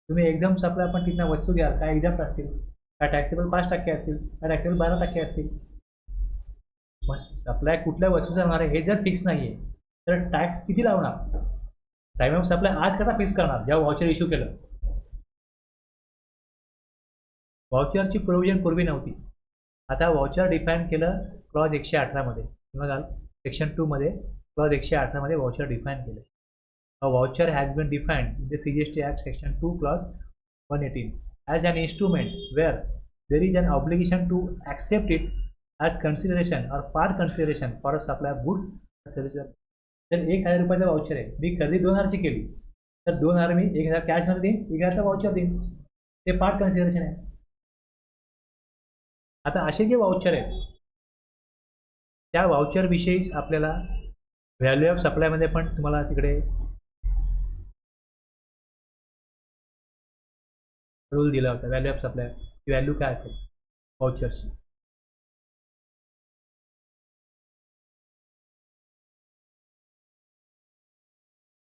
तुम्ही एकदम सप्लाय पण तिथनं वस्तू घ्याल, काय एक्झाम्पल असतील, काय टॅक्सेबल 5% असतील, काय टॅक्सेबल 12% असतील. मग सप्लाय कुठल्या वस्तूचा होणार आहे हे जर फिक्स नाही आहे, तर टॅक्स किती लावणार? टाइम ऑफ सप्लाय आज कसा फिक्स करणार जेव्हा वाउचर इश्यू केलं? वाउचरची प्रोव्हिजन पूर्वी नव्हती, आता वाउचर डिफाईन केलं क्लॉज 118 मध्ये, किंवा सेक्शन 2 मध्ये क्लॉज 118 मध्ये वाउचर डिफाईन केलं. A voucher has been defined in the CGST Act section 2 clause 118 as an instrument where there is an obligation to accept it as consideration or part consideration for a supply of goods or services. जर 1000 रुपयाचा voucher आहे, मी खरेदी 2000 ची केली, तर 2000 मी 1000 कॅशमध्ये देईन, 1000चा voucher देईन, ते पार्ट कन्सिडरेशन आहे. आता असे जे वाउचर आहेत त्या वाउचर विषयीच आपल्याला व्हॅल्यू ऑफ सप्लायमध्ये पण तुम्हाला तिकडे रूल दिला होता. व्हॅल्यू ऑफ सप्लाय व्हॅल्यू काय असेल वाउचरची.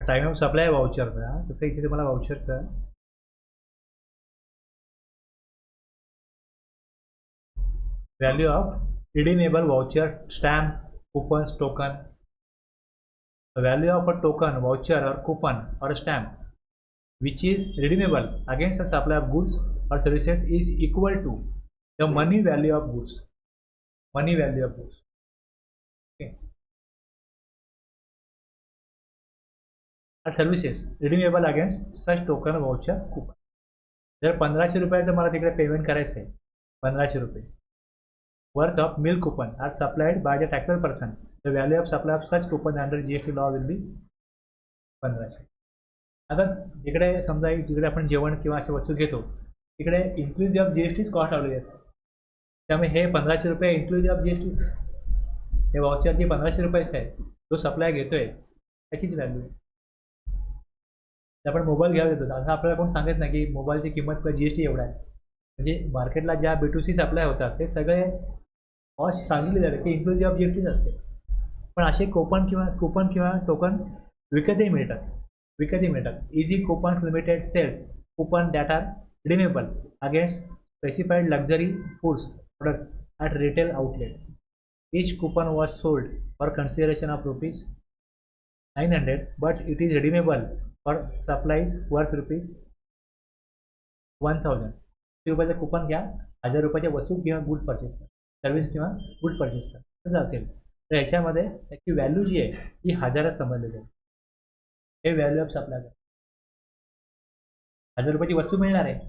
टाइम ऑफ सप्लाय वाउचरचा, तसं इथे तुम्हाला वाउचरचं value of redeemable voucher, stamp, coupons, token, value of a token, voucher और कूपन और stamp which is redeemable against a supply of goods or services is equal to the money value of goods. Money value of goods. Okay. Or services redeemable against such token, voucher, coupon. जर 1500 रुपयाचं मला तिकडे payment करायचं आहे, 1500 रुपये worth of milk coupon are supplied by the taxable person. The value of supply of such coupon under GST law will be 1500. आता जिकडे समजा जिकडे आपण जेवण किंवा अशा वस्तू घेतो तिकडे इन्क्लुझिव्ह ऑफ जीएसटीच कॉस्ट लावलेली असते. त्यामुळे हे 1500 रुपये इन्क्लुझिव्ह ऑफ जीएसटी, हे वाउचर जे 1500 रुपयाचं आहे जो सप्लाय घेतोय त्याचीच व्हॅल्यू आहे. आपण मोबाईल घ्यायला देतो, असं आपल्याला कोण सांगत नाही की मोबाईलची किंमत जीएसटी एवढा आहे. म्हणजे मार्केटला ज्या B2C सप्लाय होतात ते सगळे कॉस्ट सांगितले जाते की इन्क्लुझिव्ह ऑफ जीएसटीच असते. पण असे कूपन किंवा टोकन विकतही मिळतात. Easy coupons limited sales coupon that are redeemable against specified luxury foods product at retail outlet. Each coupon was sold for consideration of rupees 900, but it is redeemable for supplies worth rupees 1000. रुपयाचं coupon घ्या, 1000 रुपयाच्या वस्तू किंवा good purchase करा, service किंवा good purchase करा. तसं असेल तर ह्याच्यामध्ये त्याची व्हॅल्यू जी आहे ती 1000 समजली जाईल. हे व्हॅल्यू ऑफ सप्लाय. 1000 रुपयाची वस्तू मिळणार आहे,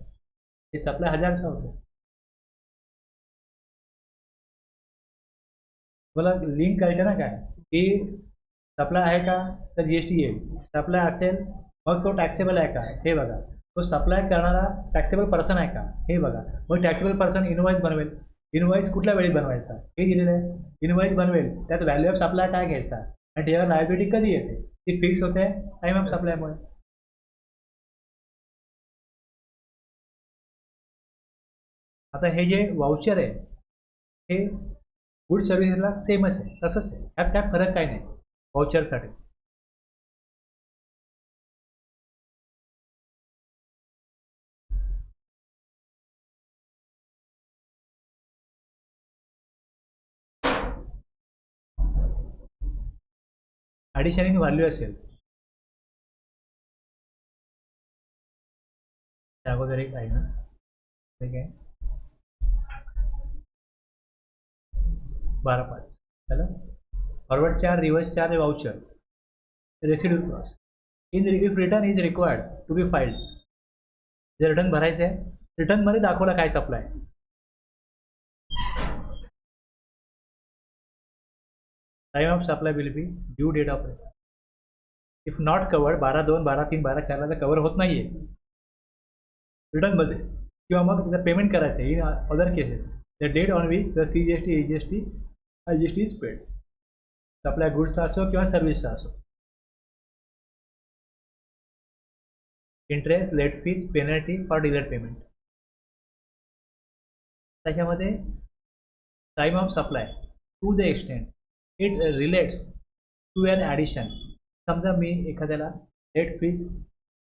ते सप्लाय 1000चा होतो. मला लिंक करायचं ना काय की सप्लाय आहे का तर जीएसटी येईल. सप्लाय असेल मग तो टॅक्सेबल आहे का हे बघा. तो सप्लाय करणारा टॅक्सेबल पर्सन आहे का हे बघा. मग टॅक्सेबल पर्सन इनवॉइस बनवेल. इनवॉइस कुठल्या वेळी बनवायचा हे दिलेलं आहे. इनवॉइस बनवेल त्यात व्हॅल्यू ऑफ सप्लाय काय घ्यायचा आणि त्याला लायबिलिटी कधी येते ती फिक्स होते टाईम ऑफ सप्लायमुळे. आता हे जे वाउचर आहे हे गुड सर्व्हिसेसला सेमच आहे, तसंच आहे, त्यात काय फरक काय नाही वाउचरसाठी. ॲडिशन इन व्हॅल्यू असेल त्या अगोदर एक आहे ना, ठीक आहे 12.5 झालं. Forward charge, reverse charge, voucher, residue cost in if return is required to be filed. जे रिटर्न भरायचं आहे रिटर्नमध्ये दाखवला काय supply. Time of supply will be due date of return. If not covered 12/2, 12/3, 12/4 ला जर कवर होत नाहीये रिटर्नमध्ये किंवा मग त्याचं पेमेंट करायचं आहे in other cases the date on which the CGST, AGST, IGST is paid. Supply गुड्सचा असो किंवा सर्व्हिसचा असो. Interest, late fees, penalty for delayed payment. त्याच्यामध्ये time of supply to the extent it relates to an addition. समजा मी एखाद्याला late fees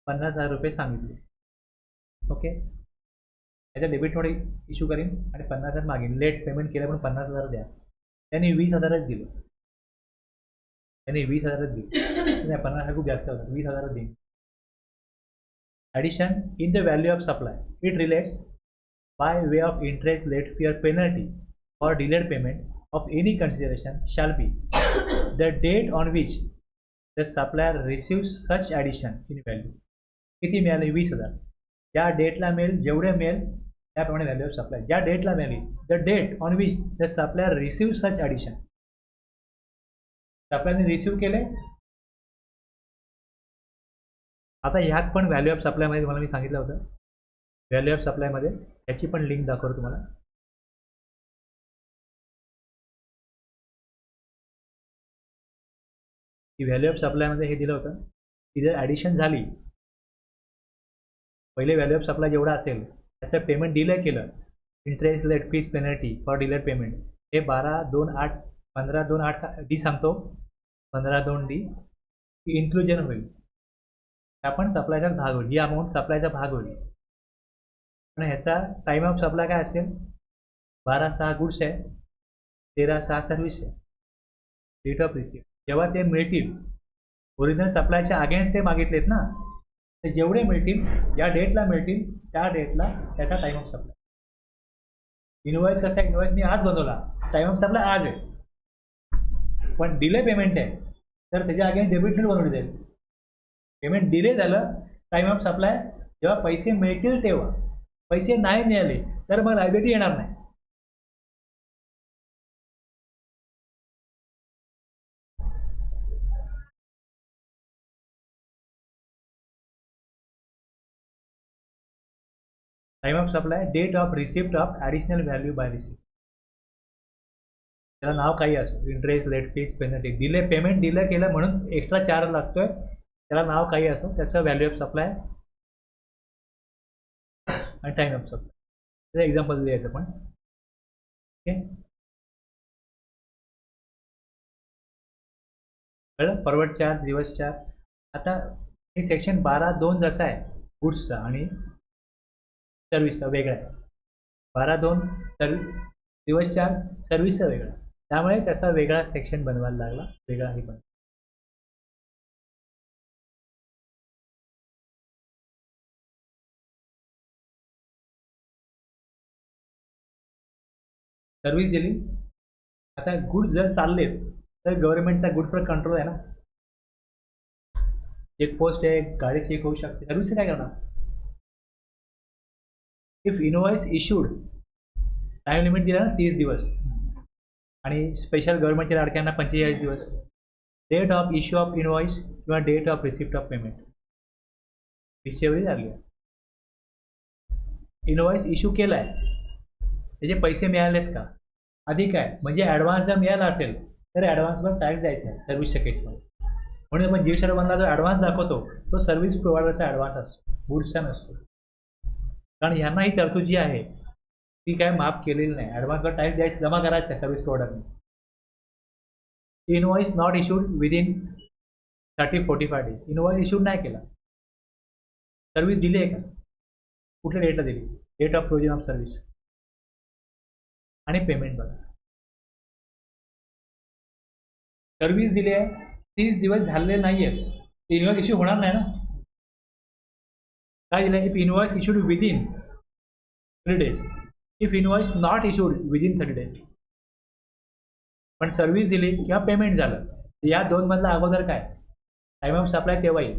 50,000 रुपये सांगितले, ओके, त्याच्या डेबिट नोट इश्यू करीन आणि 50,000 मागेन. लेट पेमेंट केलं पण 50,000 द्या. त्यांनी 20,000च दिलं. नाही 50,000 खूप जास्त होतं, 20,000 देईन. Addition in the value of supply it relates by way of interest, late fee और पेनल्टी और delayed payment of any consideration shall be the date on which the supplier receive such addition in value. किती मिळाले 20,000. ज्या डेटला मिळेल जेवढे मिळेल त्याप्रमाणे व्हॅल्यू ऑफ सप्लाय. ज्या डेटला मिळाली the date on which the supplier receive such addition. सप्लायरने रिसिव्ह केले. आता ह्यात पण व्हॅल्यू ऑफ सप्लायमध्ये तुम्हाला मी सांगितलं होतं, व्हॅल्यू ऑफ सप्लायमध्ये याची पण लिंक दाखवतो तुम्हाला. की व्हॅल्यू ऑफ सप्लायमध्ये हे दिलं होतं की जर ॲडिशन झाली, पहिले व्हॅल्यू ऑफ सप्लाय जेवढा असेल त्याचं पेमेंट डिले केलं, interest, late fees, penalty for delayed payment, हे 12/2/8 15/2/8 डी सांगतो, 15/2 इन्क्लुजन होईल. आपण सप्लायचा भाग होईल, ही अमाऊंट सप्लायचा भाग होईल. पण ह्याचा टाईम ऑफ सप्लाय काय असेल 12/6 गुड्स आहे, 13/6 सर्व्हिस आहे, डेट ऑफ रिसिव्ह. जेव्हा ते मिळतील ओरिजिनल सप्लायच्या अगेन्स्ट ते मागितलेत ना, ते जेवढे मिळतील ज्या डेटला मिळतील त्या डेटला त्याचा टाईम ऑफ सप्लाय. इनवॉइस कसा आहे, इनवॉइस मी आज बनवला, टाईम ऑफ सप्लाय आज आहे, पण डिले पेमेंट आहे तर त्याच्या अगेन्स्ट डेबिट नोट बनवली जाईल. पेमेंट डिले झालं, टाईम ऑफ सप्लाय जेव्हा पैसे मिळतील तेव्हा. पैसे नाही मिळाले तर मग लायबिलिटी येणार नाही. Time of supply, date of receipt of additional value by receipt. त्याला नाव काही असो, interest, late fees, penalty. Delay payment delay केलं म्हणून एक्स्ट्रा चार्ज लागतोय, त्याला नाव काही असो, त्याचं व्हॅल्यू ऑफ सप्लाय आणि टाइम ऑफ सप्लाय. त्याचं एक्झाम्पल द्यायचं पण. ओके, कळलं. Forward charge, reverse charge. आता हे सेक्शन 12(2) जसं आहे गुड्सचा आणि सर्व्हिसचा वेगळा आहे. 12(2) रिव्हर्स चार्ज, सर्व्हिसचा वेगळा, त्यामुळे त्याचा वेगळा सेक्शन बनवायला लागला, वेगळाही पण. सर्व्हिस दिली, आता गुड्स जर चाललेत तर गव्हर्नमेंटचा गुड्सवर कंट्रोल आहे ना. चेकपोस्ट आहे, गाडी चेक होऊ शकते, सर्व्हिस काय करणार. If invoice issued, time limit दिला ना 30 दिवस, आणि स्पेशल गव्हर्नमेंटच्या लाडक्यांना 45 दिवस. Date of issue of invoice किंवा date of receipt of payment विषयवरी झाली आहे. इनवॉइस इश्यू केला आहे, त्याचे पैसे मिळालेत का, अधिक आहे म्हणजे ॲडव्हान्स जर मिळाला असेल तर ॲडव्हान्सवर टॅक्स द्यायचा आहे सर्व्हिसच्या केसमध्ये. म्हणून आपण GST जो ॲडव्हान्स दाखवतो तो सर्व्हिस प्रोव्हायडरचा ॲडव्हान्स असतो, गुड्सचा नसतो. कारण ह्यांना ही तरतूद जी आहे ती काय माफ केलेली नाही. ॲडव्हान्सवर टॅक्स द्यायचं, जमा करायचं आहे सर्व्हिस प्रोव्हायडरने. Invoice not issued within 30-45 days. Invoice issued नाही केला, सर्व्हिस दिली आहे का, कुठल्या डेटला दिली, date of provision of service आणि पेमेंट बघा. सर्व्हिस दिली आहे, 30 दिवस झालेले नाही आहेत, इनवॉइस इश्यू होणार नाही ना. काय दिलं, if invoice issued within 3 days, if invoice not issued within 30 days. पण सर्व्हिस दिली किंवा पेमेंट झालं, या दोन मधला अगोदर काय टाइम ऑफ सप्लाय तेव्हा येईल.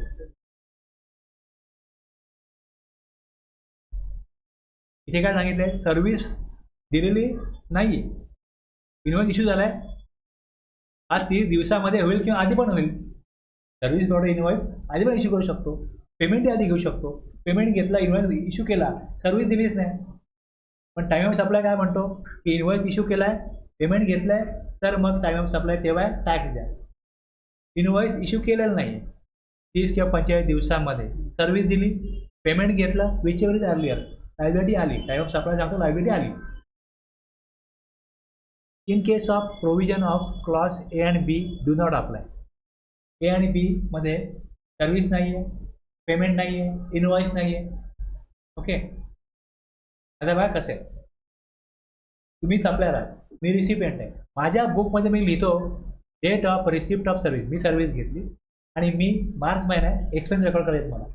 इथे काय सांगितलंय, सर्व्हिस दिलेली नाही, इनवॉइस इश्यू झालाय, हा 30 दिवसामध्ये होईल किंवा आधी पण होईल. सर्व्हिस प्रोव्हायडर इनवॉइस आधी पण इश्यू करू शकतो, पेमेंटही आधी घेऊ शकतो. पेमेंट घेतला, इनवॉइस इश्यू केला, सर्व्हिस दिलीच नाही. पण टाइम ऑफ सप्लाय काय म्हणतो की इनवॉइस इश्यू केलाय, पेमेंट घेतलाय, तर मग टाइम ऑफ सप्लाय तेव्हा टॅक्स द्या. इनवॉइस इश्यू केलेलं नाही 30 किंवा 45 दिवसामध्ये, सर्व्हिस दिली, पेमेंट घेतलं, which ever is earlier, liability आली. टाइम ऑफ सप्लाय सांगतो लायबिलिटी आली. In case of provision of clause A and B do not apply. A आणि B मध्ये सर्व्हिस नाही आहे, पेमेंट नाही आहे, इनवॉइस नाही आहे. ओके, आता बघा कसं आहे, तुम्ही सप्लायर आहे, मी रिसिपियंट आहे. माझ्या बुकमध्ये मी लिहितो date of receipt of service, मी सर्व्हिस घेतली आणि मी मार्च महिन्यात एक्सपेन्स रेकॉर्ड करायचं, मला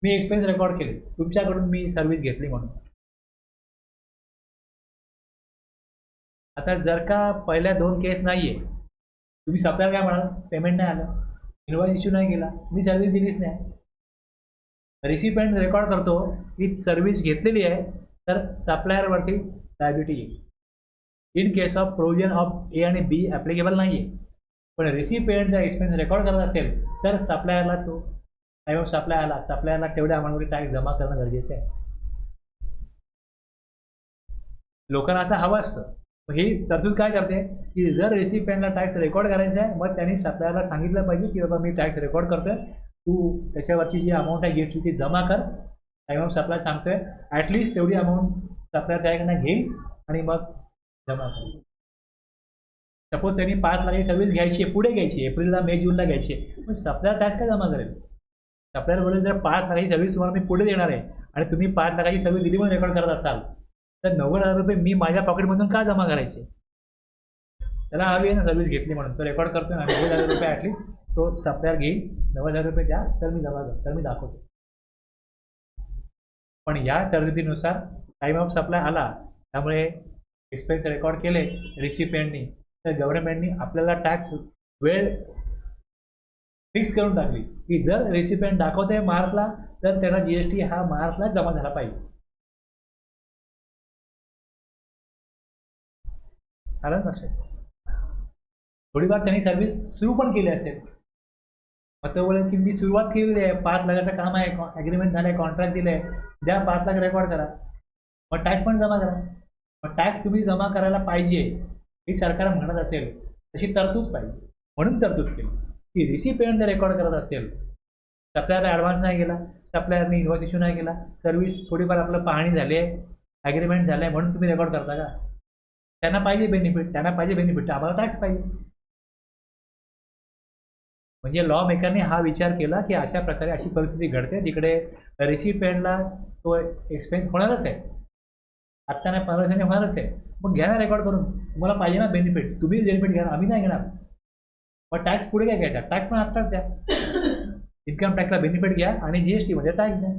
मी एक्सपेन्स रेकॉर्ड केले तुमच्याकडून, मी सर्व्हिस घेतली म्हणून. आता जर का पहिल्या 2 केस नाही आहे, तुम्ही सप्लायर काय म्हणाल, पेमेंट नाही आलं, इनवॉइस इश्यू नाही केला, मी सर्व्हिस दिलीच नाही. रिसिपियंट रेकॉर्ड करतो की सर्व्हिस घेतलेली आहे, तर सप्लायरवरती लायबिलिटी येईल. In case of provision of A आणि B ॲप्लिकेबल नाही आहे, पण रिसिपियंट जर एक्सपेन्स रेकॉर्ड करत असेल तर सप्लायरला तो टाइम ऑफ सप्लाय आला, सप्लायरला तेवढ्या अमाऊंटमध्ये टॅक्स जमा करणं गरजेचं आहे. लोकांना असं हवं असतं. ही तरतूद काय करते की जर रेसिपियंटला टॅक्स रेकॉर्ड करायचा आहे, मग त्यांनी सप्लायरला सांगितलं पाहिजे की बाबा मी टॅक्स रेकॉर्ड करतोय, तू त्याच्यावरची जी अमाऊंट आहे गिफ्टची ती जमा कर. टाइम ऑफ सप्लाय सांगतोय, ॲटलिस्ट तेवढी अमाऊंट सप्लायर त्याकडनं घेईल आणि मग जमा कर. सपोज त्यांनी 5 लाखाची सर्व्हिस घ्यायची आहे, पुढे घ्यायची, एप्रिलला, मे, जूनला घ्यायची आहे, पण सप्लायर टॅक्स काय जमा करेल. सप्लायर बोलेल जर 5 लाखाची सर्व्हिस तुम्हाला मी पुढे देणार आहे आणि तुम्ही 5 लाखाची सर्व्हिस दिली म्हणून रेकॉर्ड करत असाल, तर 90,000 रुपये मी माझ्या पॉकेटमधून का जमा करायचे. त्याला हवी आहे ना सर्व्हिस घेतली म्हणून, तो रेकॉर्ड करतो ना, 90,000 रुपये ॲटलिस्ट तो सप्लायर घेईल 90,000 रुपये द्या तर मी दाखवतो. पण या तरतुदीनुसार टाईम ऑफ सप्लाय आला त्यामुळे एक्सपेन्स रेकॉर्ड केले रिसिपियंटनी तर गव्हर्नमेंटनी आपल्याला टॅक्स वेळ फिक्स करून टाकली की जर रेसिपियंट दाखवते मार्चला तर त्याला जीएसटी हा मार्चला जमा झाला पाहिजे. आलं लक्षात. थोडीफार त्यांनी सर्व्हिस सुरू पण केली असेल मग तो बोलेल की मी सुरुवात केलेली आहे 5 लाखाचं काम आहे ॲग्रीमेंट झालं आहे कॉन्ट्रॅक्ट दिलं आहे द्या 5 लाख रेकॉर्ड करा मग टॅक्स पण जमा करा. मग टॅक्स तुम्ही जमा करायला पाहिजे ही सरकार म्हणत असेल तशी तरतूद पाहिजे म्हणून तरतूद केली की रिसिपियंट जर रेकॉर्ड करत असेल सप्लायरला ॲडव्हान्स नाही गेला सप्लायरने इन्व्हॉइस इश्यू नाही केला सर्व्हिस थोडीफार आपलं पाहणी झाली आहे ॲग्रीमेंट झालं आहे म्हणून तुम्ही रेकॉर्ड करता का. त्यांना पाहिजे बेनिफिट आम्हाला टॅक्स पाहिजे. म्हणजे लॉ मेकरने हा विचार केला की अशा प्रकारे अशी परिस्थिती घडते जिकडे रिसिपियंटला तो एक्सपेन्स होणारच आहे आत्ता नाही 15 दिवसांनी होणारच आहे मग घ्या ना रेकॉर्ड करून तुम्हाला पाहिजे ना बेनिफिट तुम्ही बेनिफिट घ्या आम्ही नाही घेणार. मग टॅक्स पुढे काय घ्यायचा टॅक्स पण आत्ताच द्या इन्कम टॅक्सला बेनिफिट घ्या आणि जीएसटीमध्ये टॅक्स द्या.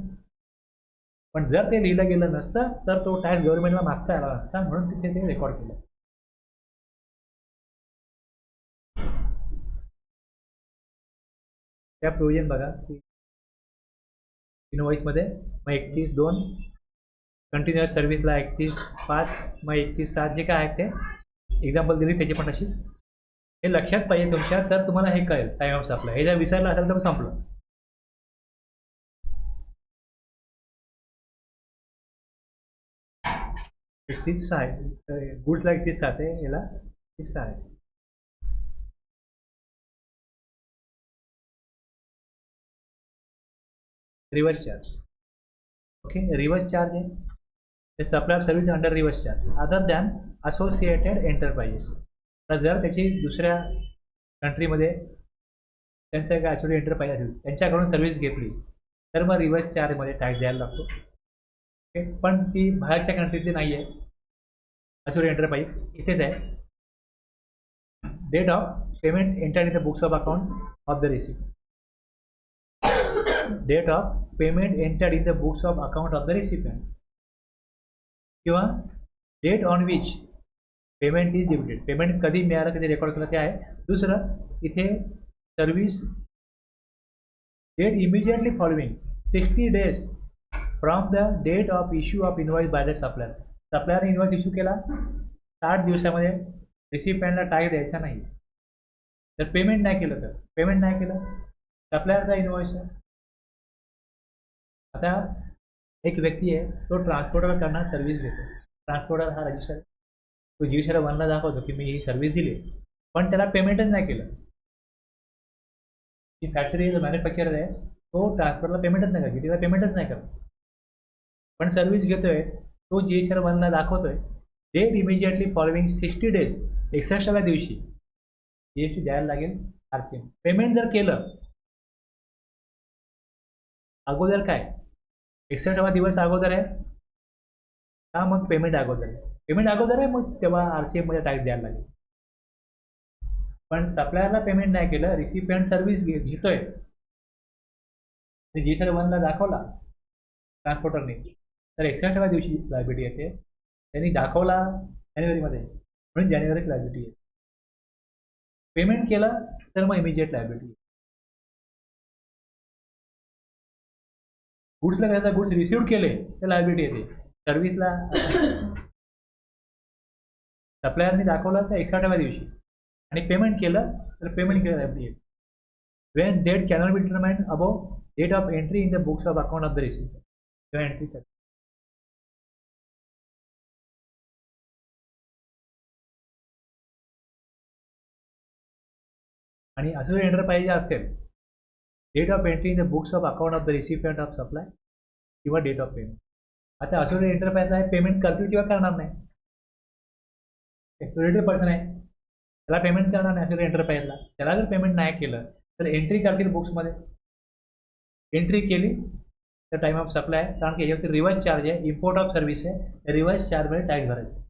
पण जर ते लिहिलं गेलं नसतं तर तो टॅक्स गव्हर्नमेंटला मागता आला नसता म्हणून तिथे ते रेकॉर्ड केलं. त्या प्रोव्हिजन बघा की इनवॉइसमध्ये मग 31/2 कंटिन्युअस सर्व्हिसला 31/5 मग 31/7 जे काय आहे ते एक्झाम्पल दिली त्याची पण तशीच हे लक्षात पाहिजे तुमच्या तर तुम्हाला हे कळेल टाईम ऑफ सप्लाय. हे जर विसरलं असेल तर संपलं. गुड्सला 31/7 आहे याला 31/6 आहे. Reverse charge okay reverse charge आहे supply service under reverse charge other than associated enterprises. तर जर त्याची दुसऱ्या कंट्रीमध्ये त्यांचं काय ॲक्च्युली एंटरप्राइज असेल त्यांच्याकडून सर्व्हिस घेतली तर मग रिवर्स चार्जमध्ये टॅक्स द्यायला लागतो. ओके पण ती बाहेरच्या कंट्रीतली नाही आहे ॲक्च्युली एंटरप्राइज इथेच आहे. Date of payment entered in the books of account of the receipt date of payment entered in the books of account of the recipient किंवा date on which payment is debited payment कधी मिळालं कधी record केलं ते आहे. दुसरं इथे service date immediately following 60 days from the date of issue of invoice by the supplier. सप्लायरने इन्व्हॉइस इश्यू केला 60 दिवसामध्ये रिसिपियंटला टॅक्स द्यायचा नाही. जर पेमेंट नाही केलं सप्लायरचा इन्व्हॉइस आहे. आता एक व्यक्ती आहे तो ट्रान्सपोर्टरकडनं सर्व्हिस घेतो ट्रान्सपोर्टर हा रजिस्टर तो जीएसटीला 1ला दाखवतो की मी ही सर्व्हिस दिली पण त्याला पेमेंटच नाही केलं. ती फॅक्टरी जो मॅन्युफॅक्चरर आहे तो ट्रान्सपोर्टरला पेमेंटच नाही करत तिला पेमेंटच नाही करत पण सर्व्हिस घेतोय तो जीएसटीला 1ला दाखवतोय डेट इमिजिएटली फॉलोइंग 60 days 61व्या दिवशी जीएसटी द्यायला लागेल RCM. पेमेंट जर केलं अगोदर काय 61वा दिवस अगोदर आहे का मग पेमेंट अगोदर आहे मग तेव्हा RCM मध्ये टॅक्स द्यायला लागेल. पण सप्लायरला पेमेंट नाही केलं रिसिपियंट सर्व्हिस घेतोय जीएसटी 1ला दाखवला ट्रान्सपोर्टरने तर 61व्या दिवशी लायबिलिटी येते. त्यांनी दाखवला जानेवारीमध्ये म्हणून जानेवारीत लायबिलिटी येते. पेमेंट केलं तर मग इमिजिएट लायबिलिटी. गुड्सला त्याचा गुड्स रिसिव्ह केले तर लायबिलिटी येते. सर्व्हिसला सप्लायरने दाखवलं तर 61व्या दिवशी आणि पेमेंट केलं तर पेमेंट केलं लायबिलिटी येते. When date cannot be determined above date of entry in the books of account of the receipt किंवा एंट्री कर. आणि असं एंटरप्राइज असेल date of entry in the books of account of the recipient of supply किंवा date of payment. आता असं enterprise आहे payment करतील किंवा करणार नाही रिलेटेड पर्सन आहे त्याला पेमेंट करणार नाही असं एंटरप्राइजला त्याला जर पेमेंट नाही केलं तर एंट्री करतील बुक्समध्ये. एंट्री केली तर टाईम ऑफ सप्लाय आहे कारण की याच्यावरती रिव्हर्स चार्ज आहे इम्पोर्ट ऑफ सर्व्हिस आहे रिव्हर्स चार्जमध्ये टॅक्स भरायचा.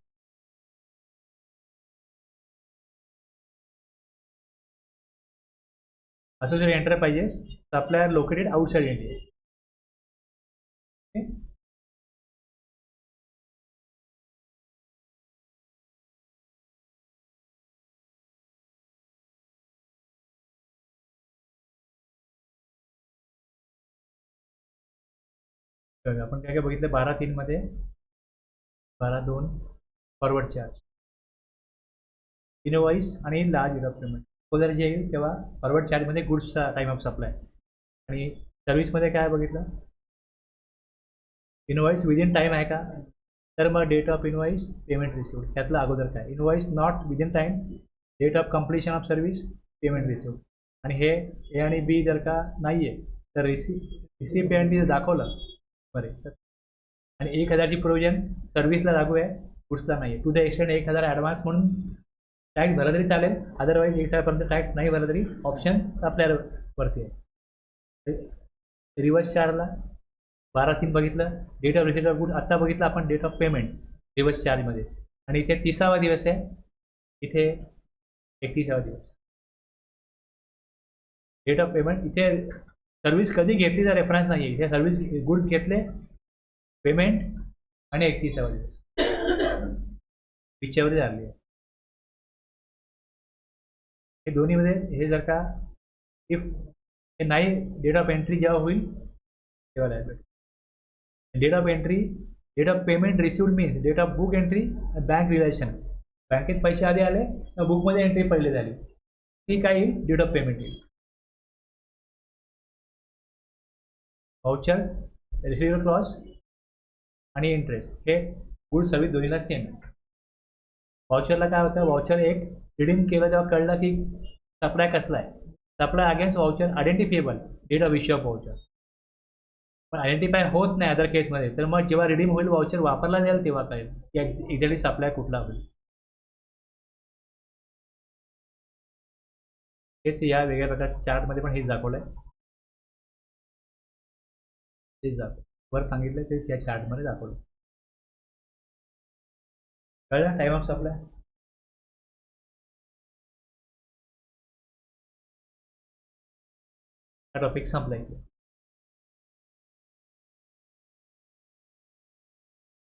associated enterprises supplier located outside India. Okay. तर आपण काय काय बघितलं 12.3 मध्ये 12.2 फॉरवर्ड चार्ज इनवॉइस आणि लार्ज रेट ऑफ पेमेंट जर जे येईल तेव्हा फॉरवर्ड चार्जमध्ये गुड्सचा टाइम ऑफ सप्लाय आणि सर्व्हिसमध्ये काय बघितलं इनवॉइस विदिन टाईम आहे का तर मग date of invoice payment received त्यातलं अगोदर काय invoice not within time date of completion of service payment received आणि हे ए आणि बी जर का नाही आहे तर रिसिव्ह पेमेंट जर दाखवलं बरे तर आणि 1,000ची प्रोव्हिजन सर्व्हिसला लागू आहे गुड्सला नाही आहे टू द एक्सटेंड 1,000 ॲडव्हान्स म्हणून टॅक्स भरला तरी चालेल अदरवाईज 1,000पर्यंत टॅक्स नाही भरला तरी ऑप्शन आपल्यावरती आहे रिव्हर्स चार्जला 12.3 बघितलं date of receive of good आत्ता बघितलं आपण डेट ऑफ पेमेंट रिव्हर्स चार्जमध्ये आणि इथे 30वा दिवस आहे इथे 31वा दिवस डेट ऑफ पेमेंट इथे सर्व्हिस कधी घेतली तर रेफरन्स नाही आहे इथे सर्व्हिस गुड्स घेतले पेमेंट आणि 31वा दिवस पिक्चरवरती झाली आहे हे दोन्हीमध्ये हे जर का इफ हे नाही डेट ऑफ एंट्री जेव्हा होईल तेव्हा liability date of entry date of payment received means date of book entry bank relation बँकेत पैसे आधी आले बुकमध्ये एंट्री पहिले झाली ती काय येईल डेट ऑफ पेमेंट येईल व्हाउचर्स रिसिव्ह क्लॉज आणि इंटरेस्ट हे गुड सर्व्हिस दोन्हीला सेम आहे व्हाउचरला काय होतं व्हाउचर एक रिडीम केलं तेव्हा कळलं की सप्लाय कसला आहे supply against voucher identifiable date of issue of voucher पण आयडेंटिफाय होत नाही अदर केसमध्ये तर मग जेव्हा रिडीम होईल व्हाउचर वापरला जाईल तेव्हा कळेल की एक्झॅक्टली सप्लाय कुठला होईल हेच या वेगळ्या प्रकारच्या चार्टमध्ये पण हेच दाखवलं आहे तेच दाखवलं वर सांगितलं तेच या चार्टमध्ये दाखवलं कळलं टाइम ऑफ सप्लाय हा टॉपिक संपला इथे